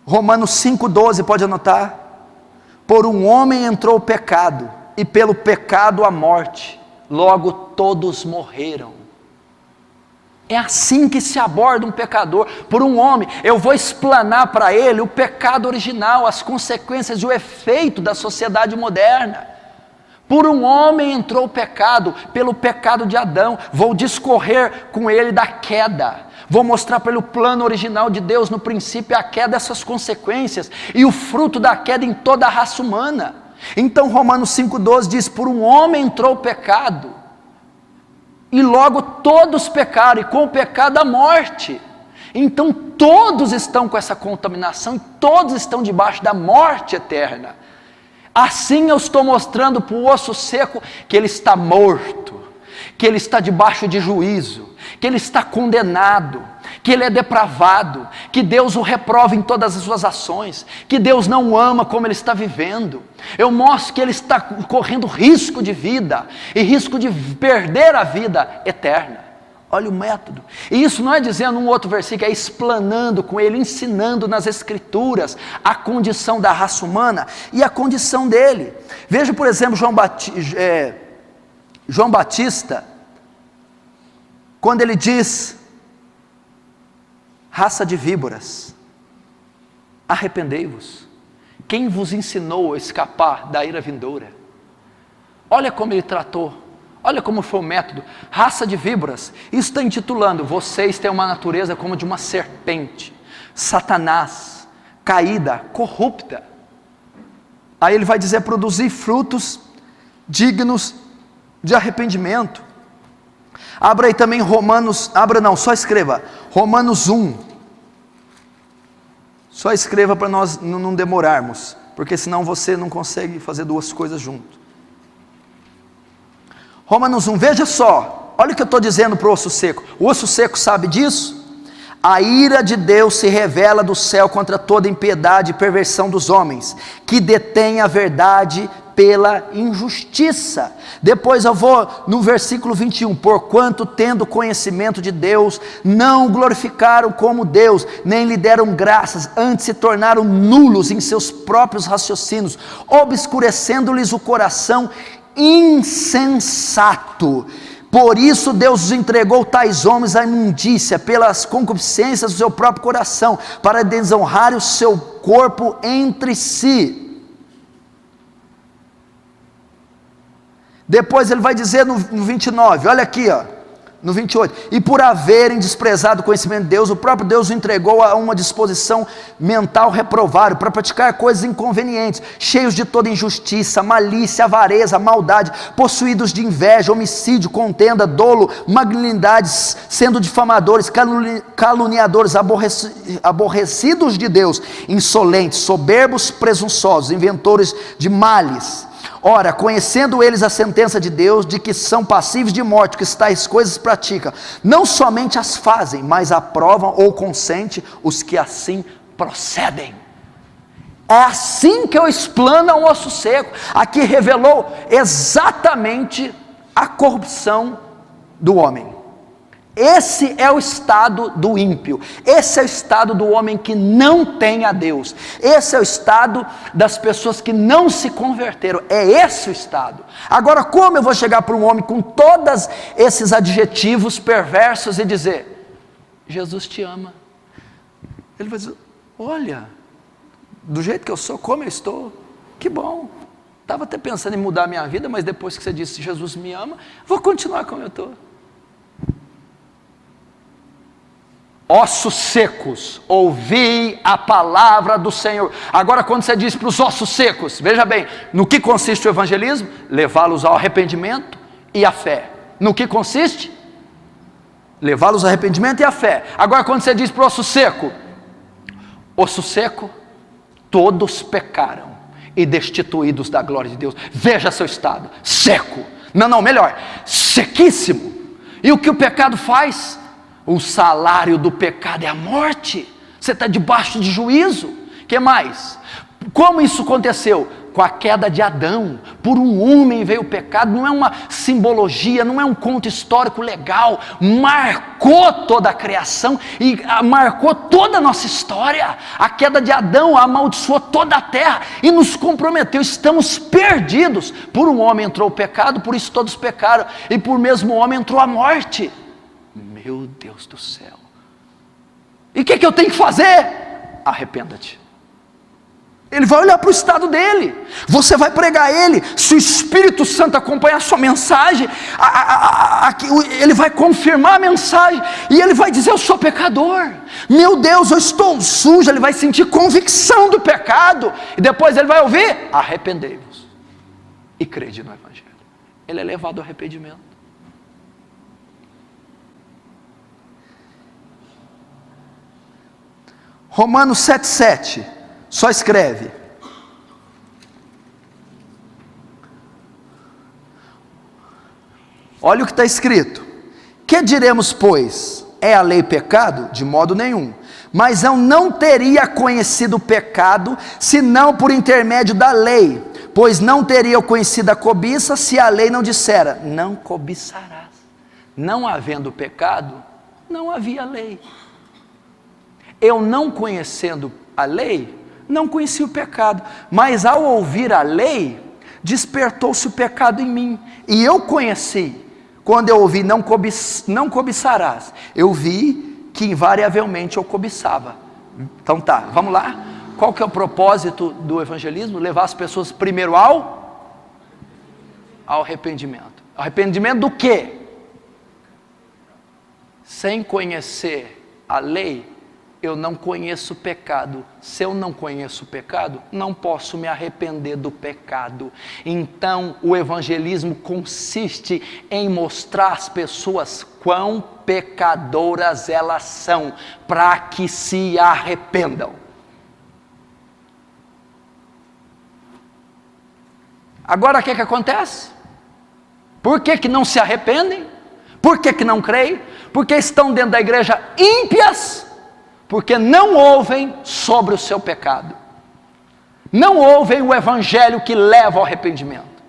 Romanos 5,12, pode anotar, por um homem entrou o pecado, e pelo pecado a morte, logo todos morreram. É assim que se aborda um pecador, por um homem. Eu vou explanar para ele o pecado original, as consequências e o efeito da sociedade moderna. Por um homem entrou o pecado, pelo pecado de Adão. Vou discorrer com ele da queda, vou mostrar para ele o plano original de Deus no princípio, a queda, essas consequências, e o fruto da queda em toda a raça humana. Então Romanos 5,12 diz, por um homem entrou o pecado, e logo todos pecaram, e com o pecado a morte. Então todos estão com essa contaminação, e todos estão debaixo da morte eterna. Assim eu estou mostrando para o osso seco que ele está morto, que ele está debaixo de juízo, que ele está condenado, que ele é depravado, que Deus o reprova em todas as suas ações, que Deus não o ama como ele está vivendo. Eu mostro que ele está correndo risco de vida, e risco de perder a vida eterna. Olha o método. E isso não é dizendo um outro versículo, é explanando com ele, ensinando nas escrituras a condição da raça humana e a condição dele. Veja, por exemplo, João Batista, quando ele diz, raça de víboras, arrependei-vos, quem vos ensinou a escapar da ira vindoura? Olha como ele tratou, olha como foi o método, raça de víboras. Isso está intitulando, vocês têm uma natureza como de uma serpente, Satanás, caída, corrupta. Aí ele vai dizer, produzir frutos dignos de arrependimento. Abra aí também só escreva, Romanos 1, só escreva para nós não demorarmos, porque senão você não consegue fazer duas coisas junto. Romanos 1, veja só, olha o que eu estou dizendo para o osso seco. O osso seco sabe disso? A ira de Deus se revela do céu contra toda impiedade e perversão dos homens, que detêm a verdade pela injustiça. Depois eu vou no versículo 21, porquanto tendo conhecimento de Deus, não o glorificaram como Deus, nem lhe deram graças, antes se tornaram nulos em seus próprios raciocínios, obscurecendo-lhes o coração insensato. Por isso Deus os entregou tais homens à imundícia, pelas concupiscências do seu próprio coração, para desonrar o seu corpo entre si. Depois ele vai dizer no 29, olha aqui, no 28, e por haverem desprezado o conhecimento de Deus, o próprio Deus o entregou a uma disposição mental reprovável, para praticar coisas inconvenientes, cheios de toda injustiça, malícia, avareza, maldade, possuídos de inveja, homicídio, contenda, dolo, malignidades, sendo difamadores, caluniadores, aborrecidos de Deus, insolentes, soberbos, presunçosos, inventores de males. Ora, conhecendo eles a sentença de Deus, de que são passíveis de morte, que tais coisas praticam, não somente as fazem, mas aprovam ou consentem os que assim procedem. É assim que eu explano um osso seco. Aqui revelou exatamente a corrupção do homem. Esse é o estado do ímpio, esse é o estado do homem que não tem a Deus, esse é o estado das pessoas que não se converteram, é esse o estado. Agora, como eu vou chegar para um homem com todos esses adjetivos perversos e dizer, Jesus te ama? Ele vai dizer, olha, do jeito que eu sou, como eu estou, que bom, estava até pensando em mudar a minha vida, mas depois que você disse, Jesus me ama, vou continuar como eu estou. Ossos secos, ouvi a palavra do Senhor. Agora, quando você diz para os ossos secos, veja bem, no que consiste o evangelismo? Levá-los ao arrependimento e à fé. No que consiste? Levá-los ao arrependimento e à fé. Agora, quando você diz para o osso seco, todos pecaram e destituídos da glória de Deus. Veja seu estado, seco. Não, melhor, sequíssimo. E o que o pecado faz? O salário do pecado é a morte. Você está debaixo de juízo. O que mais? Como isso aconteceu? Com a queda de Adão. Por um homem veio o pecado. Não é uma simbologia, não é um conto histórico legal. Marcou toda a criação e marcou toda a nossa história. A queda de Adão amaldiçoou toda a terra e nos comprometeu. Estamos perdidos. Por um homem entrou o pecado, por isso todos pecaram. E por mesmo homem entrou a morte. Meu Deus do céu. E o que eu tenho que fazer? Arrependa-te. Ele vai olhar para o estado dele. Você vai pregar ele. Se o Espírito Santo acompanhar a sua mensagem, ele vai confirmar a mensagem. E ele vai dizer, eu sou pecador. Meu Deus, eu estou sujo. Ele vai sentir convicção do pecado. E depois ele vai ouvir, arrependei-vos e crede no Evangelho. Ele é levado ao arrependimento. Romanos 7,7, só escreve. Olha o que está escrito. Que diremos, pois? É a lei pecado? De modo nenhum. Mas eu não teria conhecido o pecado, senão por intermédio da lei. Pois não teria eu conhecido a cobiça, se a lei não dissera, não cobiçarás. Não havendo pecado, não havia lei. Eu não conhecendo a lei, não conhecia o pecado, mas ao ouvir a lei, despertou-se o pecado em mim, e eu conheci, quando eu ouvi não cobiçarás, eu vi que invariavelmente eu cobiçava. Então tá, vamos lá, qual que é o propósito do evangelismo? Levar as pessoas primeiro ao arrependimento. Arrependimento do quê? Sem conhecer a lei, eu não conheço o pecado. Se eu não conheço o pecado, não posso me arrepender do pecado. Então, o evangelismo consiste em mostrar às pessoas quão pecadoras elas são, para que se arrependam. Agora, o que acontece? Por que não se arrependem? Por que não creem? Porque estão dentro da igreja ímpias, porque não ouvem sobre o seu pecado, não ouvem o evangelho que leva ao arrependimento,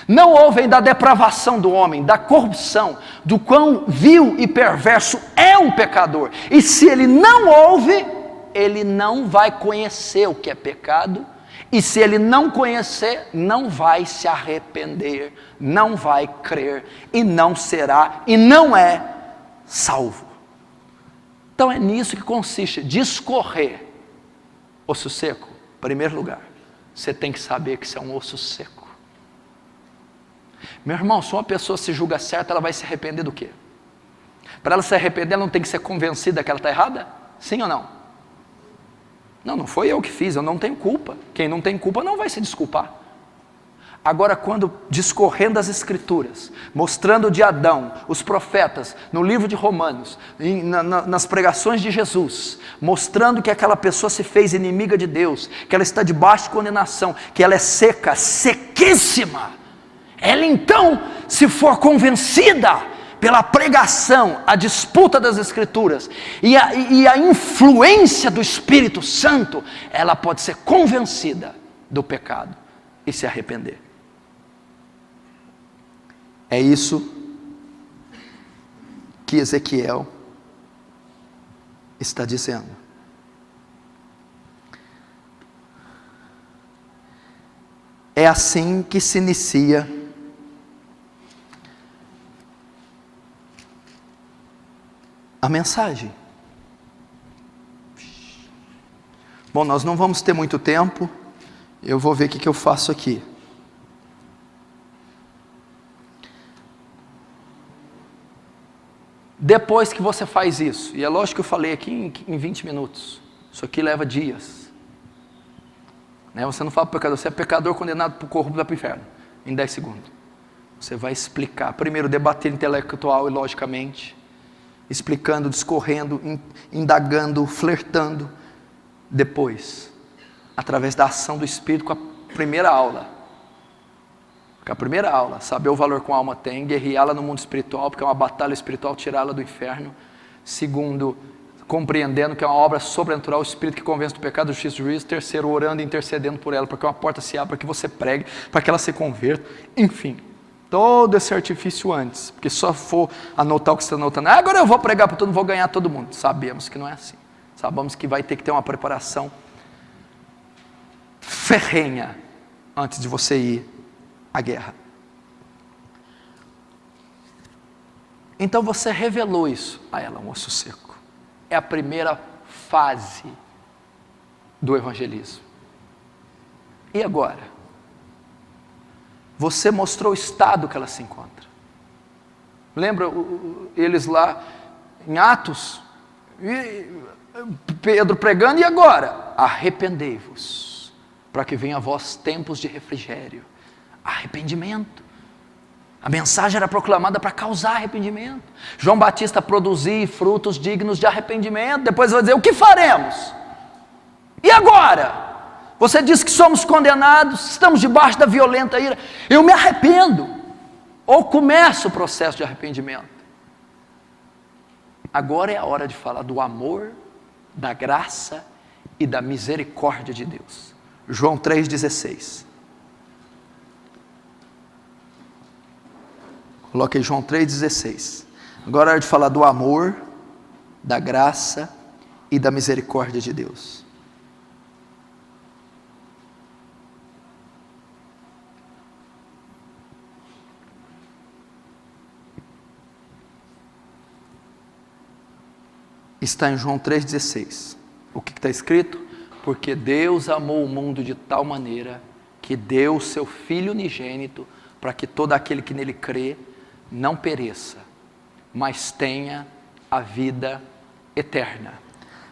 não ouvem da depravação do homem, da corrupção, do quão vil e perverso é um pecador, e se ele não ouve, ele não vai conhecer o que é pecado, e se ele não conhecer, não vai se arrepender, não vai crer, e não será, e não é salvo. Então é nisso que consiste, discorrer. Osso seco, em primeiro lugar, você tem que saber que você é um osso seco. Meu irmão, se uma pessoa se julga certa, ela vai se arrepender do quê? Para ela se arrepender, ela não tem que ser convencida que ela está errada? Sim ou não? Não foi eu que fiz, eu não tenho culpa. Quem não tem culpa não vai se desculpar. Agora, quando discorrendo as escrituras, mostrando de Adão, os profetas, no livro de Romanos, nas pregações de Jesus, mostrando que aquela pessoa se fez inimiga de Deus, que ela está debaixo de condenação, que ela é seca, sequíssima, ela então, se for convencida pela pregação, a disputa das escrituras e a influência do Espírito Santo, ela pode ser convencida do pecado e se arrepender. É isso que Ezequiel está dizendo. É assim que se inicia a mensagem. Bom, nós não vamos ter muito tempo, eu vou ver o que eu faço aqui. Depois que você faz isso, e é lógico que eu falei aqui em 20 minutos, isso aqui leva dias. Você não fala para o pecador, você é pecador condenado por corrupto para o inferno, em 10 segundos. Você vai explicar, primeiro debater intelectual e logicamente, explicando, discorrendo, indagando, flertando. Depois, através da ação do Espírito, com a primeira aula. Com a primeira aula, saber o valor que a alma tem, guerreá-la no mundo espiritual, porque é uma batalha espiritual, tirá-la do inferno. Segundo, compreendendo que é uma obra sobrenatural, o Espírito que convence do pecado, do justiça e do juízo. Terceiro, orando e intercedendo por ela, para que uma porta se abra, para que você pregue, para que ela se converta. Enfim, todo esse artifício antes, porque só for anotar o que você está anotando, agora eu vou pregar para todo mundo, vou ganhar todo mundo. Sabemos que não é assim. Sabemos que vai ter que ter uma preparação ferrenha antes de você ir à guerra. Então você revelou isso a ela, um osso seco. É a primeira fase do evangelismo. E agora? Você mostrou o estado que ela se encontra. Lembra eles lá em Atos? Pedro pregando, e agora? Arrependei-vos, para que venha a vós tempos de refrigério. Arrependimento. A mensagem era proclamada para causar arrependimento. João Batista produzir frutos dignos de arrependimento. Depois vai dizer, o que faremos? E agora? Você diz que somos condenados, estamos debaixo da violenta ira. Eu me arrependo. Ou começa o processo de arrependimento. Agora é a hora de falar do amor, da graça e da misericórdia de Deus. João 3,16. Coloque aí João 3,16. Agora é hora de falar do amor, da graça e da misericórdia de Deus. Está em João 3,16. O que está escrito? Porque Deus amou o mundo de tal maneira que deu o seu Filho unigênito para que todo aquele que nele crê não pereça, mas tenha a vida eterna.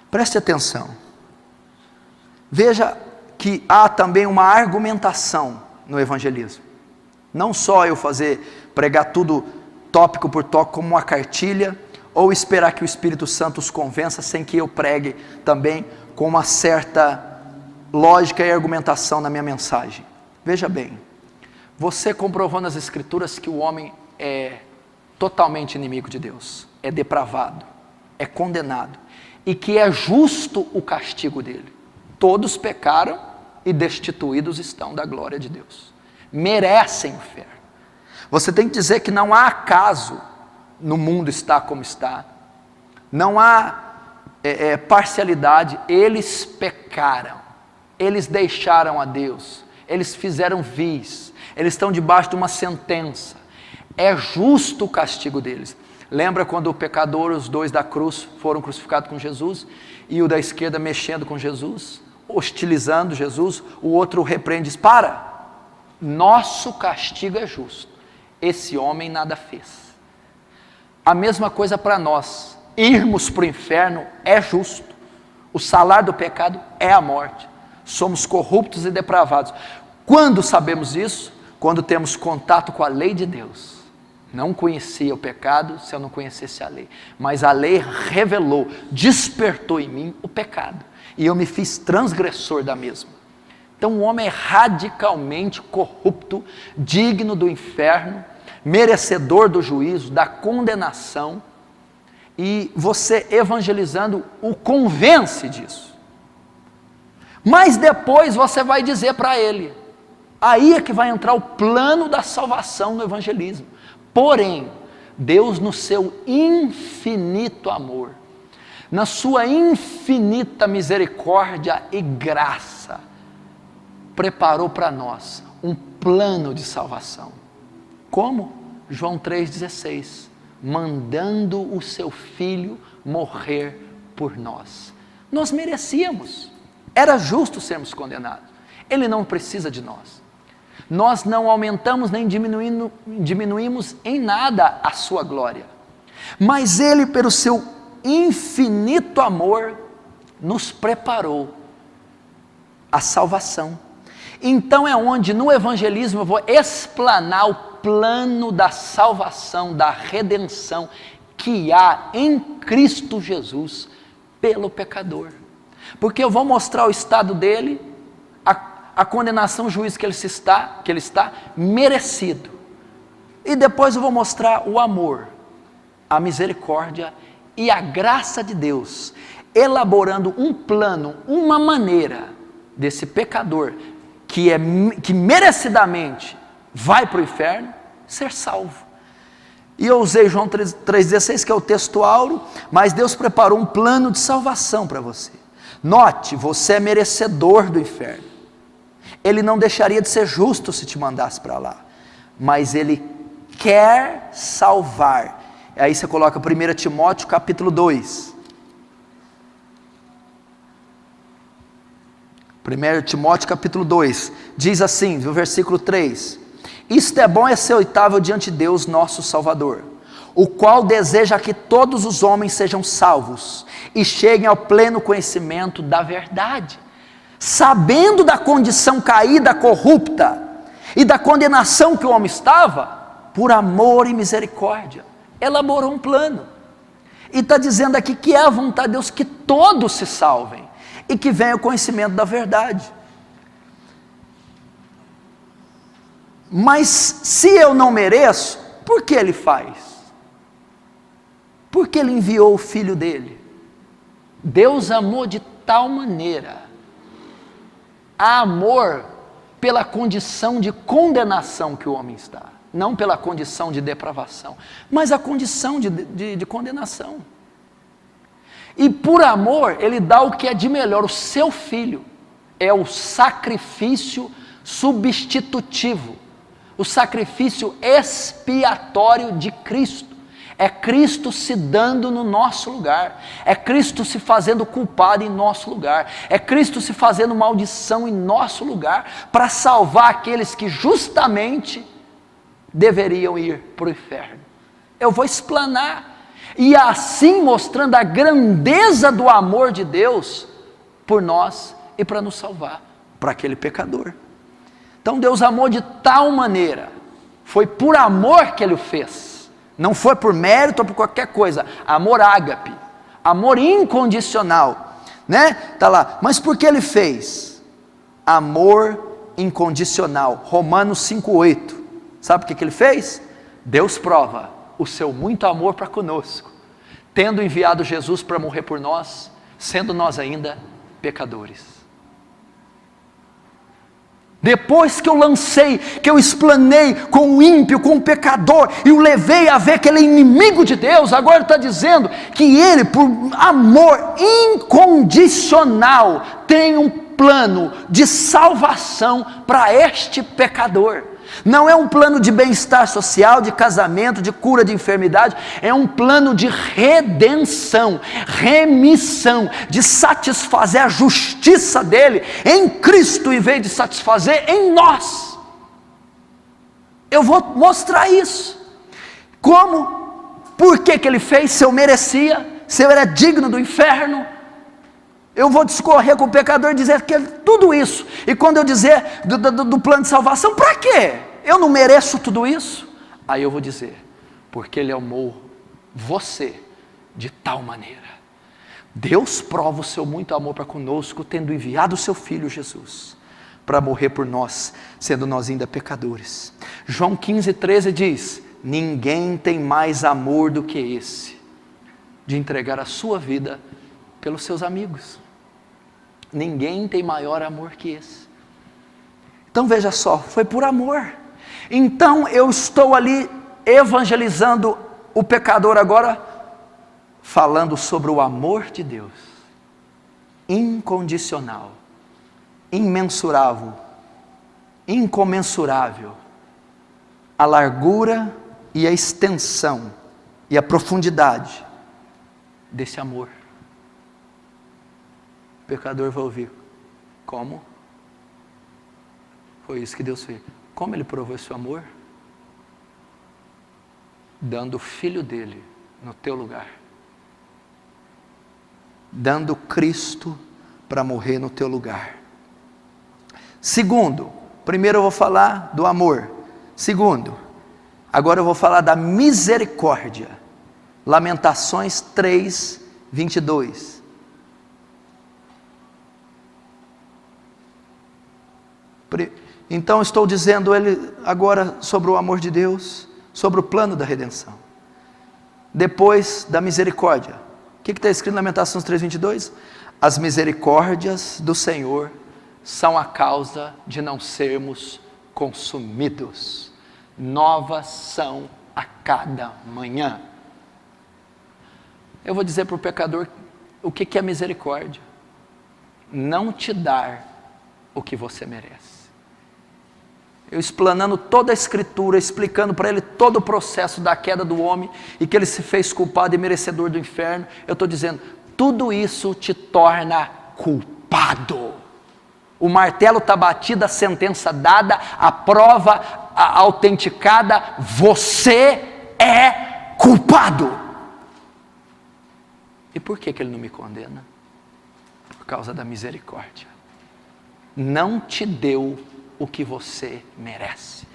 Preste atenção. Veja que há também uma argumentação no evangelismo. Não só eu pregar tudo tópico por tópico como uma cartilha, ou esperar que o Espírito Santo os convença sem que eu pregue também com uma certa lógica e argumentação na minha mensagem. Veja bem, você comprovou nas Escrituras que o homem é totalmente inimigo de Deus, é depravado, é condenado, e que é justo o castigo dele. Todos pecaram e destituídos estão da glória de Deus, merecem o inferno. Você tem que dizer que não há acaso no mundo estar como está, não há parcialidade. Eles pecaram, eles deixaram a Deus, eles fizeram vis, eles estão debaixo de uma sentença, é justo o castigo deles. Lembra quando o pecador, os dois da cruz foram crucificados com Jesus, e o da esquerda mexendo com Jesus, hostilizando Jesus, o outro repreende, diz, para, nosso castigo é justo, esse homem nada fez. A mesma coisa para nós, irmos para o inferno é justo, o salário do pecado é a morte, somos corruptos e depravados. Quando sabemos isso? Quando temos contato com a lei de Deus. Não conhecia o pecado se eu não conhecesse a lei, mas a lei revelou, despertou em mim o pecado, e eu me fiz transgressor da mesma. Então o homem é radicalmente corrupto, digno do inferno, merecedor do juízo, da condenação, e você evangelizando o convence disso. Mas depois você vai dizer para ele, aí é que vai entrar o plano da salvação no evangelismo. Porém, Deus, no seu infinito amor, na sua infinita misericórdia e graça, preparou para nós um plano de salvação. Como? João 3,16, mandando o seu Filho morrer por nós. Nós merecíamos, era justo sermos condenados. Ele não precisa de nós. Nós não aumentamos nem diminuímos em nada a sua glória, mas Ele, pelo seu infinito amor, nos preparou a salvação. Então é onde no evangelismo eu vou explanar o plano da salvação, da redenção que há em Cristo Jesus pelo pecador, porque eu vou mostrar o estado dele, a condenação, o juízo que ele está merecido, e depois eu vou mostrar o amor, a misericórdia e a graça de Deus, elaborando um plano, uma maneira desse pecador que merecidamente vai para o inferno, ser salvo. E eu usei João 3,16, que é o texto áureo, mas Deus preparou um plano de salvação para você. Note, você é merecedor do inferno. Ele não deixaria de ser justo se te mandasse para lá, mas Ele quer salvar. Aí você coloca 1 Timóteo capítulo 2. 1 Timóteo capítulo 2, diz assim, no versículo 3, isto é bom e aceitável diante de Deus nosso Salvador, o qual deseja que todos os homens sejam salvos, e cheguem ao pleno conhecimento da verdade, sabendo da condição caída, corrupta, e da condenação que o homem estava, por amor e misericórdia, elaborou um plano, e está dizendo aqui que é a vontade de Deus que todos se salvem, e que venha o conhecimento da verdade. Mas se eu não mereço, por que Ele faz? Porque Ele enviou o Filho dEle. Deus amou de tal maneira, há amor pela condição de condenação que o homem está, não pela condição de depravação, mas a condição de condenação. E por amor, Ele dá o que é de melhor, o seu Filho, é o sacrifício substitutivo, o sacrifício expiatório de Cristo, é Cristo se dando no nosso lugar, é Cristo se fazendo culpado em nosso lugar, é Cristo se fazendo maldição em nosso lugar, para salvar aqueles que justamente deveriam ir para o inferno. Eu vou explanar, e assim mostrando a grandeza do amor de Deus por nós e para nos salvar, para aquele pecador. Então Deus amou de tal maneira, foi por amor que Ele o fez, não foi por mérito ou por qualquer coisa, amor ágape, amor incondicional, né? Está lá, mas por que Ele fez? Amor incondicional, Romanos 5,8, sabe o que Ele fez? Deus prova o seu muito amor para conosco, tendo enviado Jesus para morrer por nós, sendo nós ainda pecadores. Depois que eu lancei, que eu explanei com o ímpio, com o pecador, e o levei a ver que ele é inimigo de Deus, agora está dizendo que Ele, por amor incondicional, tem um plano de salvação para este pecador. Não é um plano de bem-estar social, de casamento, de cura de enfermidade, é um plano de redenção, remissão, de satisfazer a justiça dEle em Cristo, em vez de satisfazer em nós. Eu vou mostrar isso. Como? Por que Ele fez? Se eu merecia, se eu era digno do inferno, eu vou discorrer com o pecador e dizer que é tudo isso, e quando eu dizer do plano de salvação, para quê? Eu não mereço tudo isso? Aí eu vou dizer, porque Ele amou você de tal maneira. Deus prova o seu muito amor para conosco, tendo enviado o seu Filho Jesus, para morrer por nós, sendo nós ainda pecadores. João 15,13 diz, ninguém tem mais amor do que esse, de entregar a sua vida pelos seus amigos. Ninguém tem maior amor que esse. Então veja só, foi por amor. Então eu estou ali evangelizando o pecador agora falando sobre o amor de Deus, incondicional, imensurável, incomensurável, a largura e a extensão e a profundidade desse amor. O pecador vai ouvir: como? Foi isso que Deus fez. Como Ele provou esse amor? Dando o Filho dele no teu lugar. Dando Cristo para morrer no teu lugar. Segundo, primeiro eu vou falar do amor. Segundo, agora eu vou falar da misericórdia. Lamentações 3, 22. Então estou dizendo ele agora sobre o amor de Deus, sobre o plano da redenção. Depois da misericórdia. O que está escrito em Lamentações 3, 22? As misericórdias do Senhor são a causa de não sermos consumidos. Novas são a cada manhã. Eu vou dizer para o pecador o que é misericórdia. Não te dar o que você merece. Eu explanando toda a escritura, explicando para ele todo o processo da queda do homem, e que ele se fez culpado e merecedor do inferno, eu estou dizendo, tudo isso te torna culpado. O martelo está batido, a sentença dada, a prova autenticada, você é culpado. E por que ele não me condena? Por causa da misericórdia. Não te deu o que você merece.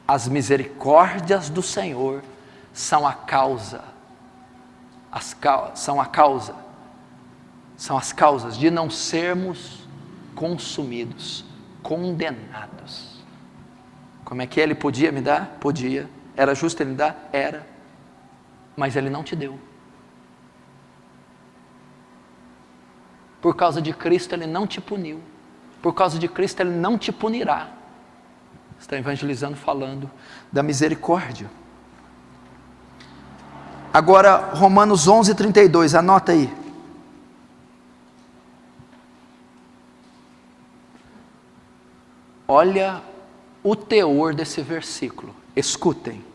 As misericórdias do Senhor são a causa, são as causas de não sermos consumidos, condenados. Como é que ele podia me dar? Podia. Era justo ele me dar? Era. Mas ele não te deu. Por causa de Cristo ele não te puniu. Por causa de Cristo ele não te punirá. Está evangelizando falando da misericórdia. Agora Romanos 11, 32, anota aí. Olha o teor desse versículo, escutem.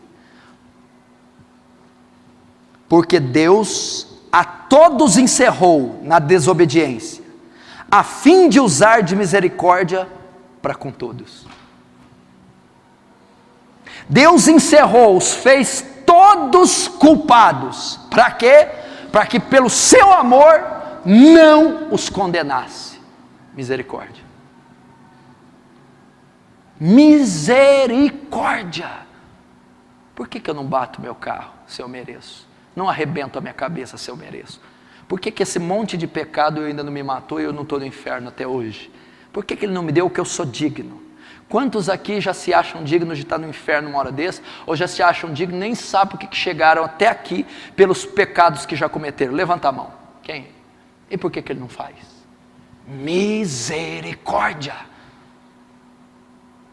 Porque Deus a todos encerrou na desobediência, a fim de usar de misericórdia para com todos. Deus encerrou-os, fez todos culpados. Para quê? Para que pelo seu amor não os condenasse. Misericórdia. Misericórdia. Por que eu não bato meu carro se eu mereço? Não arrebento a minha cabeça se eu mereço? Por que esse monte de pecado ainda não me matou e eu não estou no inferno até hoje? Por que Ele não me deu o que eu sou digno? Quantos aqui já se acham dignos de estar no inferno uma hora dessa? Ou já se acham dignos, nem sabem por que chegaram até aqui pelos pecados que já cometeram? Levanta a mão. Quem? E por que Ele não faz? Misericórdia.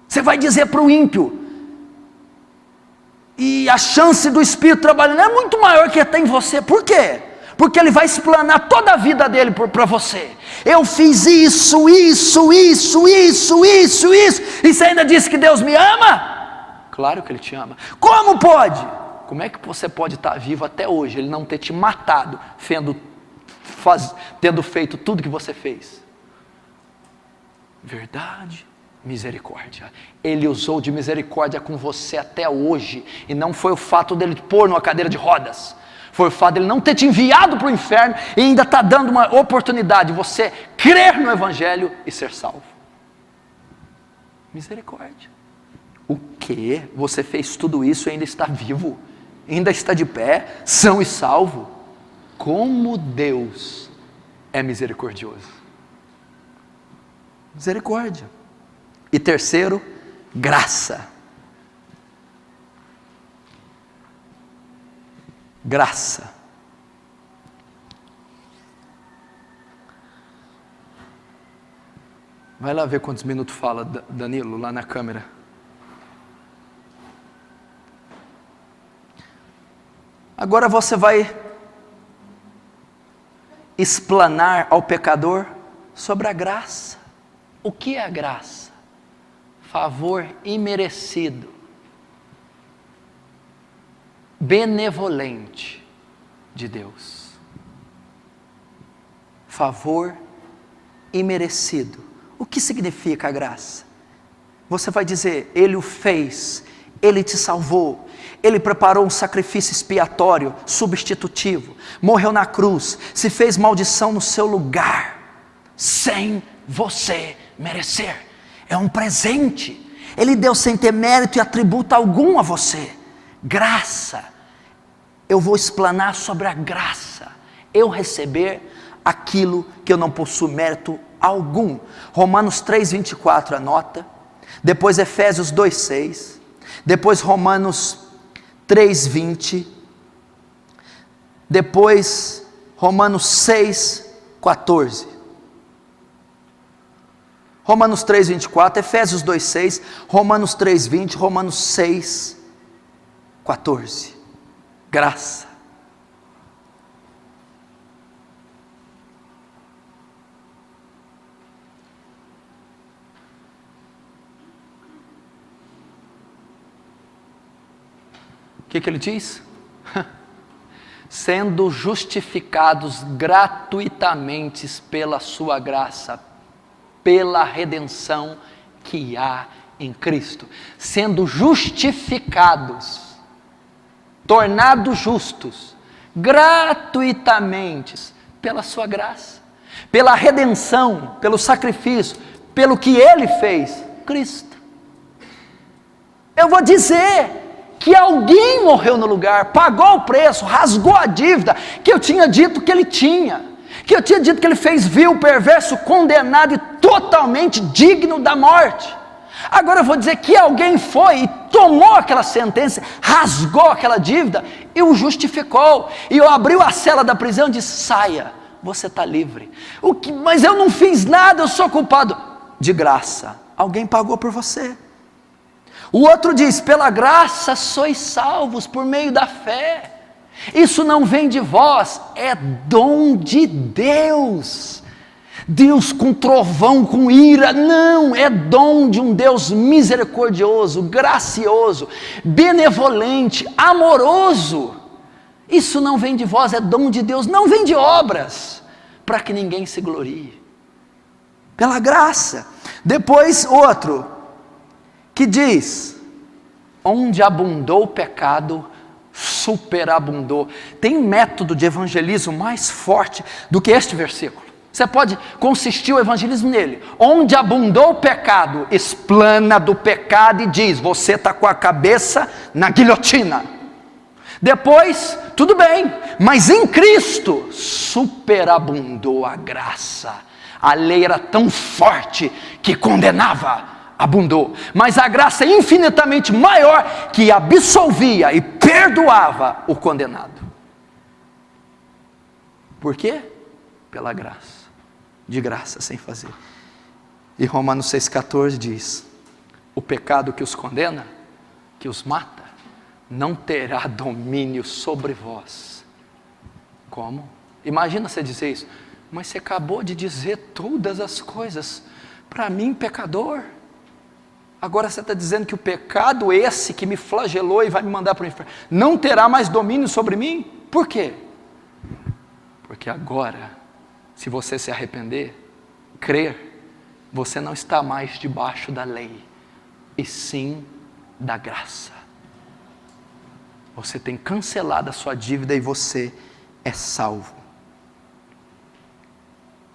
Você vai dizer para o ímpio, e a chance do Espírito trabalhando é muito maior que está em você. Por quê? Porque ele vai explanar toda a vida dele para você. Eu fiz isso, e você ainda disse que Deus me ama? Claro que Ele te ama. Como pode? Como é que você pode estar vivo até hoje, Ele não ter te matado, tendo feito tudo que você fez? Verdade. Misericórdia. Ele usou de misericórdia com você até hoje, e não foi o fato dele te pôr numa cadeira de rodas, foi o fato dele não ter te enviado para o inferno e ainda está dando uma oportunidade de você crer no Evangelho e ser salvo. Misericórdia. O que? Você fez tudo isso e ainda está vivo, ainda está de pé, são e salvo. Como Deus é misericordioso. Misericórdia. E terceiro, graça. Graça. Vai lá ver quantos minutos fala, Danilo, lá na câmera. Agora você vai explanar ao pecador sobre a graça. O que é a graça? Favor imerecido, benevolente de Deus. Favor imerecido. O que significa a graça? Você vai dizer, Ele o fez, Ele te salvou, Ele preparou um sacrifício expiatório, substitutivo, morreu na cruz, se fez maldição no seu lugar, sem você merecer. É um presente. Ele deu sem ter mérito e atributo algum a você. Graça. Eu vou explanar sobre a graça. Eu receber aquilo que eu não possuo mérito algum. Romanos 3:24, anota. Depois Efésios 2:6. Depois Romanos 3:20. Depois Romanos 6:14. Romanos 3:24, Efésios 2:6, Romanos 3:20, Romanos 6:14. Graça. O que ele diz? Sendo justificados gratuitamente pela sua graça, pela redenção que há em Cristo, sendo justificados, tornados justos, gratuitamente, pela sua graça, pela redenção, pelo sacrifício, pelo que Ele fez, Cristo. Eu vou dizer que alguém morreu no lugar, pagou o preço, rasgou a dívida, que eu tinha dito que Ele tinha, que eu tinha dito que Ele fez vil, perverso, condenado e totalmente digno da morte. Agora eu vou dizer que alguém foi e tomou aquela sentença, rasgou aquela dívida e o justificou, e abriu a cela da prisão e disse, saia, você está livre. Mas eu não fiz nada, eu sou culpado. De graça, alguém pagou por você. O outro diz, pela graça sois salvos por meio da fé. Isso não vem de vós, é dom de Deus. Deus com trovão, com ira, não, é dom de um Deus misericordioso, gracioso, benevolente, amoroso. Isso não vem de vós, é dom de Deus, não vem de obras, para que ninguém se glorie. Pela graça. Depois outro, que diz, onde abundou o pecado, superabundou. Tem método de evangelismo mais forte do que este versículo. Você pode consistir o evangelismo nele. Onde abundou o pecado, explana do pecado e diz, você está com a cabeça na guilhotina. Depois, tudo bem, mas em Cristo superabundou a graça. A lei era tão forte que condenava, abundou, mas a graça é infinitamente maior que absolvia e perdoava o condenado. Por quê? Pela graça, de graça, sem fazer. E Romanos 6,14 diz, o pecado que os condena, que os mata, não terá domínio sobre vós. Como? Imagina você dizer isso, mas você acabou de dizer todas as coisas para mim, pecador. Agora você está dizendo que o pecado esse que me flagelou e vai me mandar para o inferno, não terá mais domínio sobre mim? Por quê? Porque agora, se você se arrepender, crer, você não está mais debaixo da lei, e sim da graça. Você tem cancelado a sua dívida e você é salvo.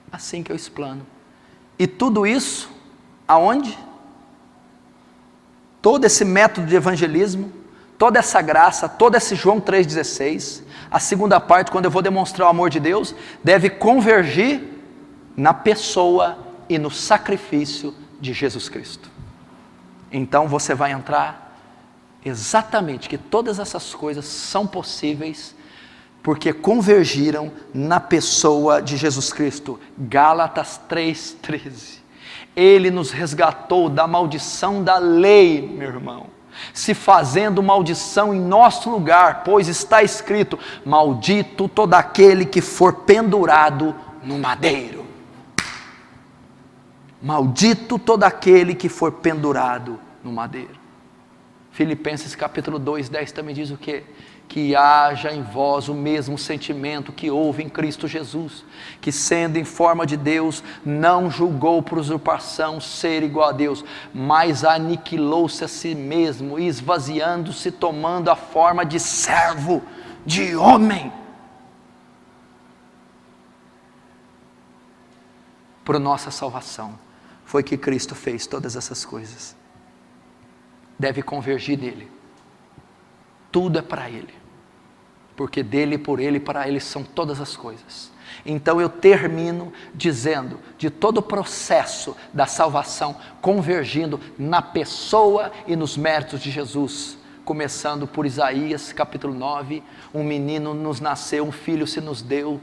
Assim que eu explano. E tudo isso, aonde? Todo esse método de evangelismo, toda essa graça, todo esse João 3,16, a segunda parte, quando eu vou demonstrar o amor de Deus, deve convergir na pessoa e no sacrifício de Jesus Cristo. Então você vai entrar exatamente que todas essas coisas são possíveis porque convergiram na pessoa de Jesus Cristo. Gálatas 3,13. Ele nos resgatou da maldição da lei, meu irmão, se fazendo maldição em nosso lugar, pois está escrito: maldito todo aquele que for pendurado no madeiro. Maldito todo aquele que for pendurado no madeiro. Filipenses capítulo 2, 10 também diz o quê? Que haja em vós o mesmo sentimento que houve em Cristo Jesus, que sendo em forma de Deus, não julgou por usurpação ser igual a Deus, mas aniquilou-se a si mesmo, esvaziando-se, tomando a forma de servo, de homem. Por nossa salvação, foi que Cristo fez todas essas coisas. Deve convergir nele. Tudo é para Ele, porque dele, por Ele e para Ele são todas as coisas. Então eu termino dizendo de todo o processo da salvação, convergindo na pessoa e nos méritos de Jesus, começando por Isaías capítulo 9, um menino nos nasceu, um filho se nos deu,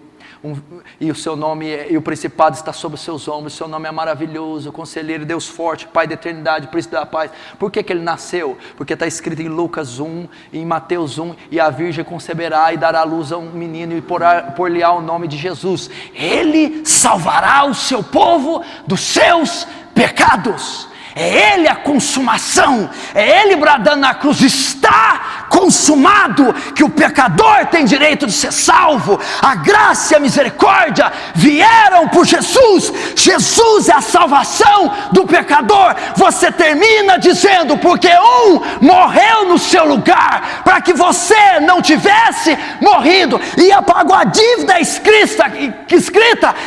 e o seu nome e o principado está sobre os seus ombros, o seu nome é maravilhoso, conselheiro, Deus forte, Pai da eternidade, príncipe da paz. Por que ele nasceu? Porque está escrito em Lucas 1, em Mateus 1, e a virgem conceberá e dará à luz a um menino e por-lhe-á o nome de Jesus. Ele salvará o seu povo dos seus pecados. É Ele a consumação, é Ele bradando na cruz: está consumado, que o pecador tem direito de ser salvo. A graça e a misericórdia vieram por Jesus. Jesus é a salvação do pecador. Você termina dizendo: porque um morreu no seu lugar, para que você não tivesse morrido, e apagou a dívida escrita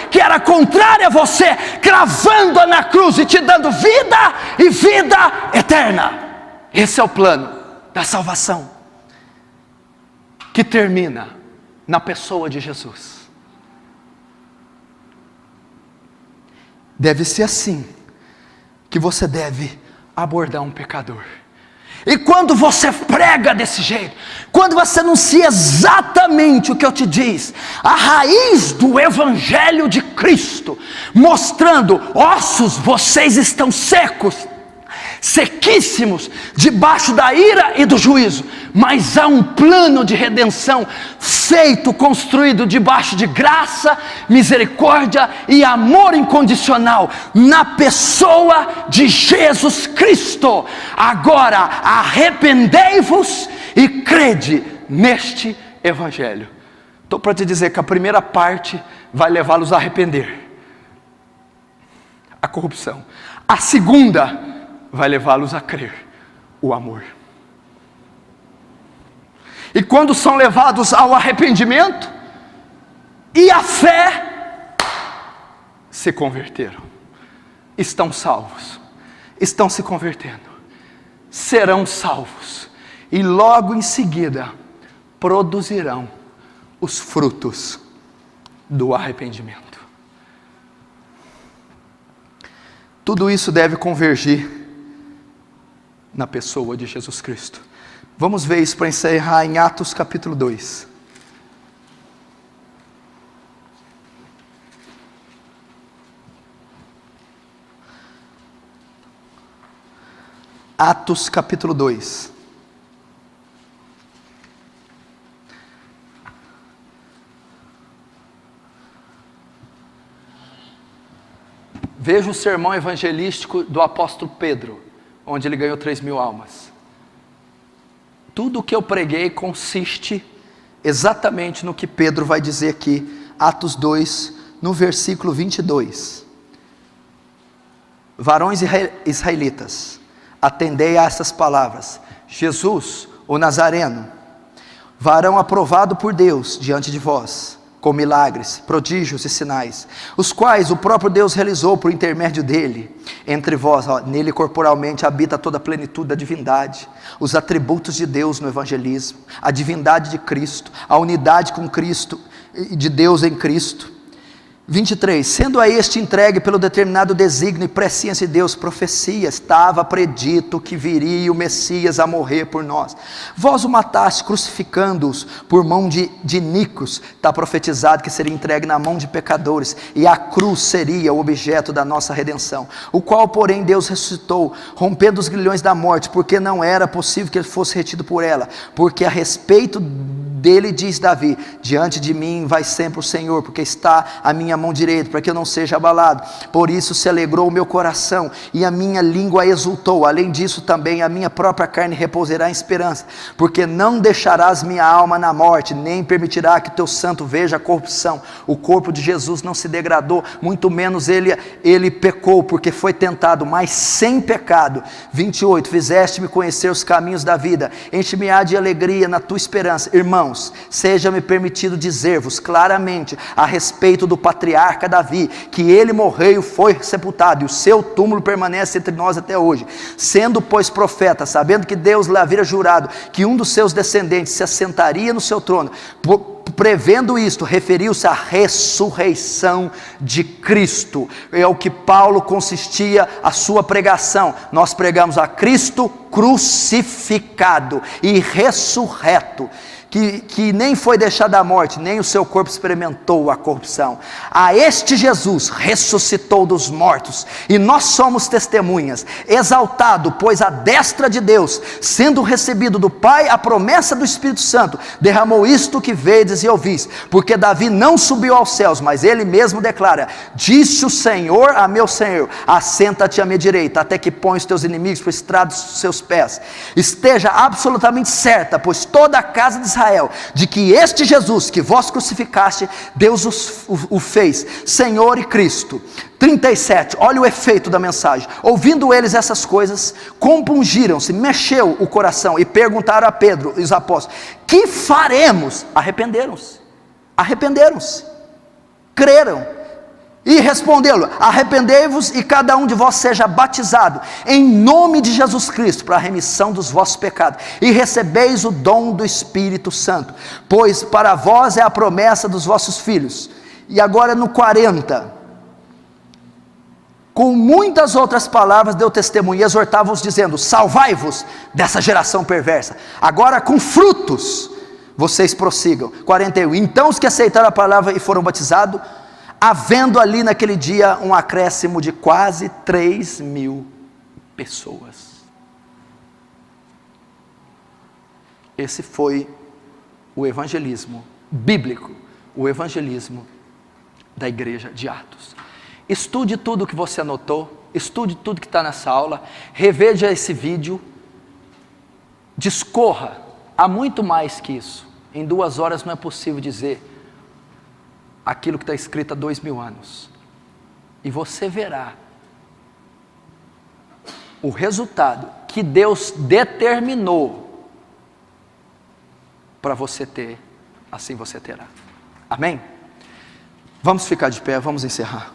que era contrária a você, cravando-a na cruz e te dando vida e vida eterna. Esse é o plano da salvação, que termina na pessoa de Jesus. Deve ser assim que você deve abordar um pecador. E quando você prega desse jeito, quando você anuncia exatamente o que eu te disse, a raiz do evangelho de Cristo, mostrando: ossos, vocês estão secos, sequíssimos, debaixo da ira e do juízo, mas há um plano de redenção feito, construído debaixo de graça, misericórdia e amor incondicional, na pessoa de Jesus Cristo. Agora arrependei-vos e crede neste evangelho. Estou para te dizer que a primeira parte vai levá-los a arrepender, a corrupção. A segunda vai levá-los a crer, o amor. E quando são levados ao arrependimento e à fé, se converteram, estão salvos, estão se convertendo, serão salvos, e logo em seguida produzirão os frutos do arrependimento. Tudo isso deve convergir na pessoa de Jesus Cristo. Vamos ver isso para encerrar em Atos capítulo 2. Atos capítulo 2. Veja o sermão evangelístico do apóstolo Pedro, onde ele ganhou 3.000 almas. Tudo o que eu preguei consiste exatamente no que Pedro vai dizer aqui, Atos 2, no versículo 22. Varões israelitas, atendei a essas palavras: Jesus, o Nazareno, varão aprovado por Deus diante de vós, com milagres, prodígios e sinais, os quais o próprio Deus realizou por intermédio dele, entre vós. Nele corporalmente habita toda a plenitude da divindade, os atributos de Deus no evangelismo, a divindade de Cristo, a unidade com Cristo, de Deus em Cristo, 23, sendo a este entregue pelo determinado desígnio e presciência de Deus, profecia, estava predito que viria o Messias a morrer por nós. Vós o mataste, crucificando-os por mão de iníquos. Está profetizado que seria entregue na mão de pecadores, e a cruz seria o objeto da nossa redenção, o qual, porém, Deus ressuscitou, rompendo os grilhões da morte, porque não era possível que ele fosse retido por ela, porque a respeito dele diz Davi, diante de mim vai sempre o Senhor, porque está a minha mão direita, para que eu não seja abalado. Por isso se alegrou o meu coração, e a minha língua exultou. Além disso também a minha própria carne repousará em esperança, porque não deixarás minha alma na morte, nem permitirá que teu santo veja a corrupção. O corpo de Jesus não se degradou, muito menos ele pecou, porque foi tentado, mas sem pecado. 28, fizeste-me conhecer os caminhos da vida, enche-me-á de alegria na tua esperança. Irmãos, seja-me permitido dizer-vos claramente a respeito do patriarca Davi, que ele morreu e foi sepultado, e o seu túmulo permanece entre nós até hoje. Sendo pois profeta, sabendo que Deus lhe havia jurado que um dos seus descendentes se assentaria no seu trono, prevendo isto, referiu-se à ressurreição de Cristo. É o que Paulo consistia a sua pregação. Nós pregamos a Cristo crucificado e ressurreto, que nem foi deixado à morte, nem o seu corpo experimentou a corrupção. A este Jesus ressuscitou dos mortos, e nós somos testemunhas. Exaltado, pois, à destra de Deus, sendo recebido do Pai a promessa do Espírito Santo, derramou isto que vedes e ouvis. Porque Davi não subiu aos céus, mas ele mesmo declara: disse o Senhor a meu Senhor, assenta-te à minha direita, até que põe os teus inimigos por estrado dos seus pés. Esteja absolutamente certa, pois toda a casa de Israel, de que este Jesus que vós crucificaste, Deus o fez Senhor e Cristo. 37, olha o efeito da mensagem. Ouvindo eles essas coisas, compungiram-se, mexeu o coração, e perguntaram a Pedro e os apóstolos: que faremos? Arrependeram-se, creram, e respondeu-lhe: arrependei-vos e cada um de vós seja batizado em nome de Jesus Cristo para a remissão dos vossos pecados, e recebeis o dom do Espírito Santo, pois para vós é a promessa dos vossos filhos. E agora no 40, com muitas outras palavras deu testemunho e exortava-os dizendo: salvai-vos dessa geração perversa. Agora com frutos vocês prossigam. 41, então os que aceitaram a palavra e foram batizados, havendo ali naquele dia um acréscimo de quase 3.000 pessoas. Esse foi o evangelismo bíblico, o evangelismo da igreja de Atos. Estude tudo o que você anotou, estude tudo que está nessa aula, reveja esse vídeo, discorra. Há muito mais que isso. Em 2 horas não é possível dizer aquilo que está escrito há 2000 anos, e você verá o resultado que Deus determinou para você ter, assim você terá. Amém? Vamos ficar de pé, vamos encerrar.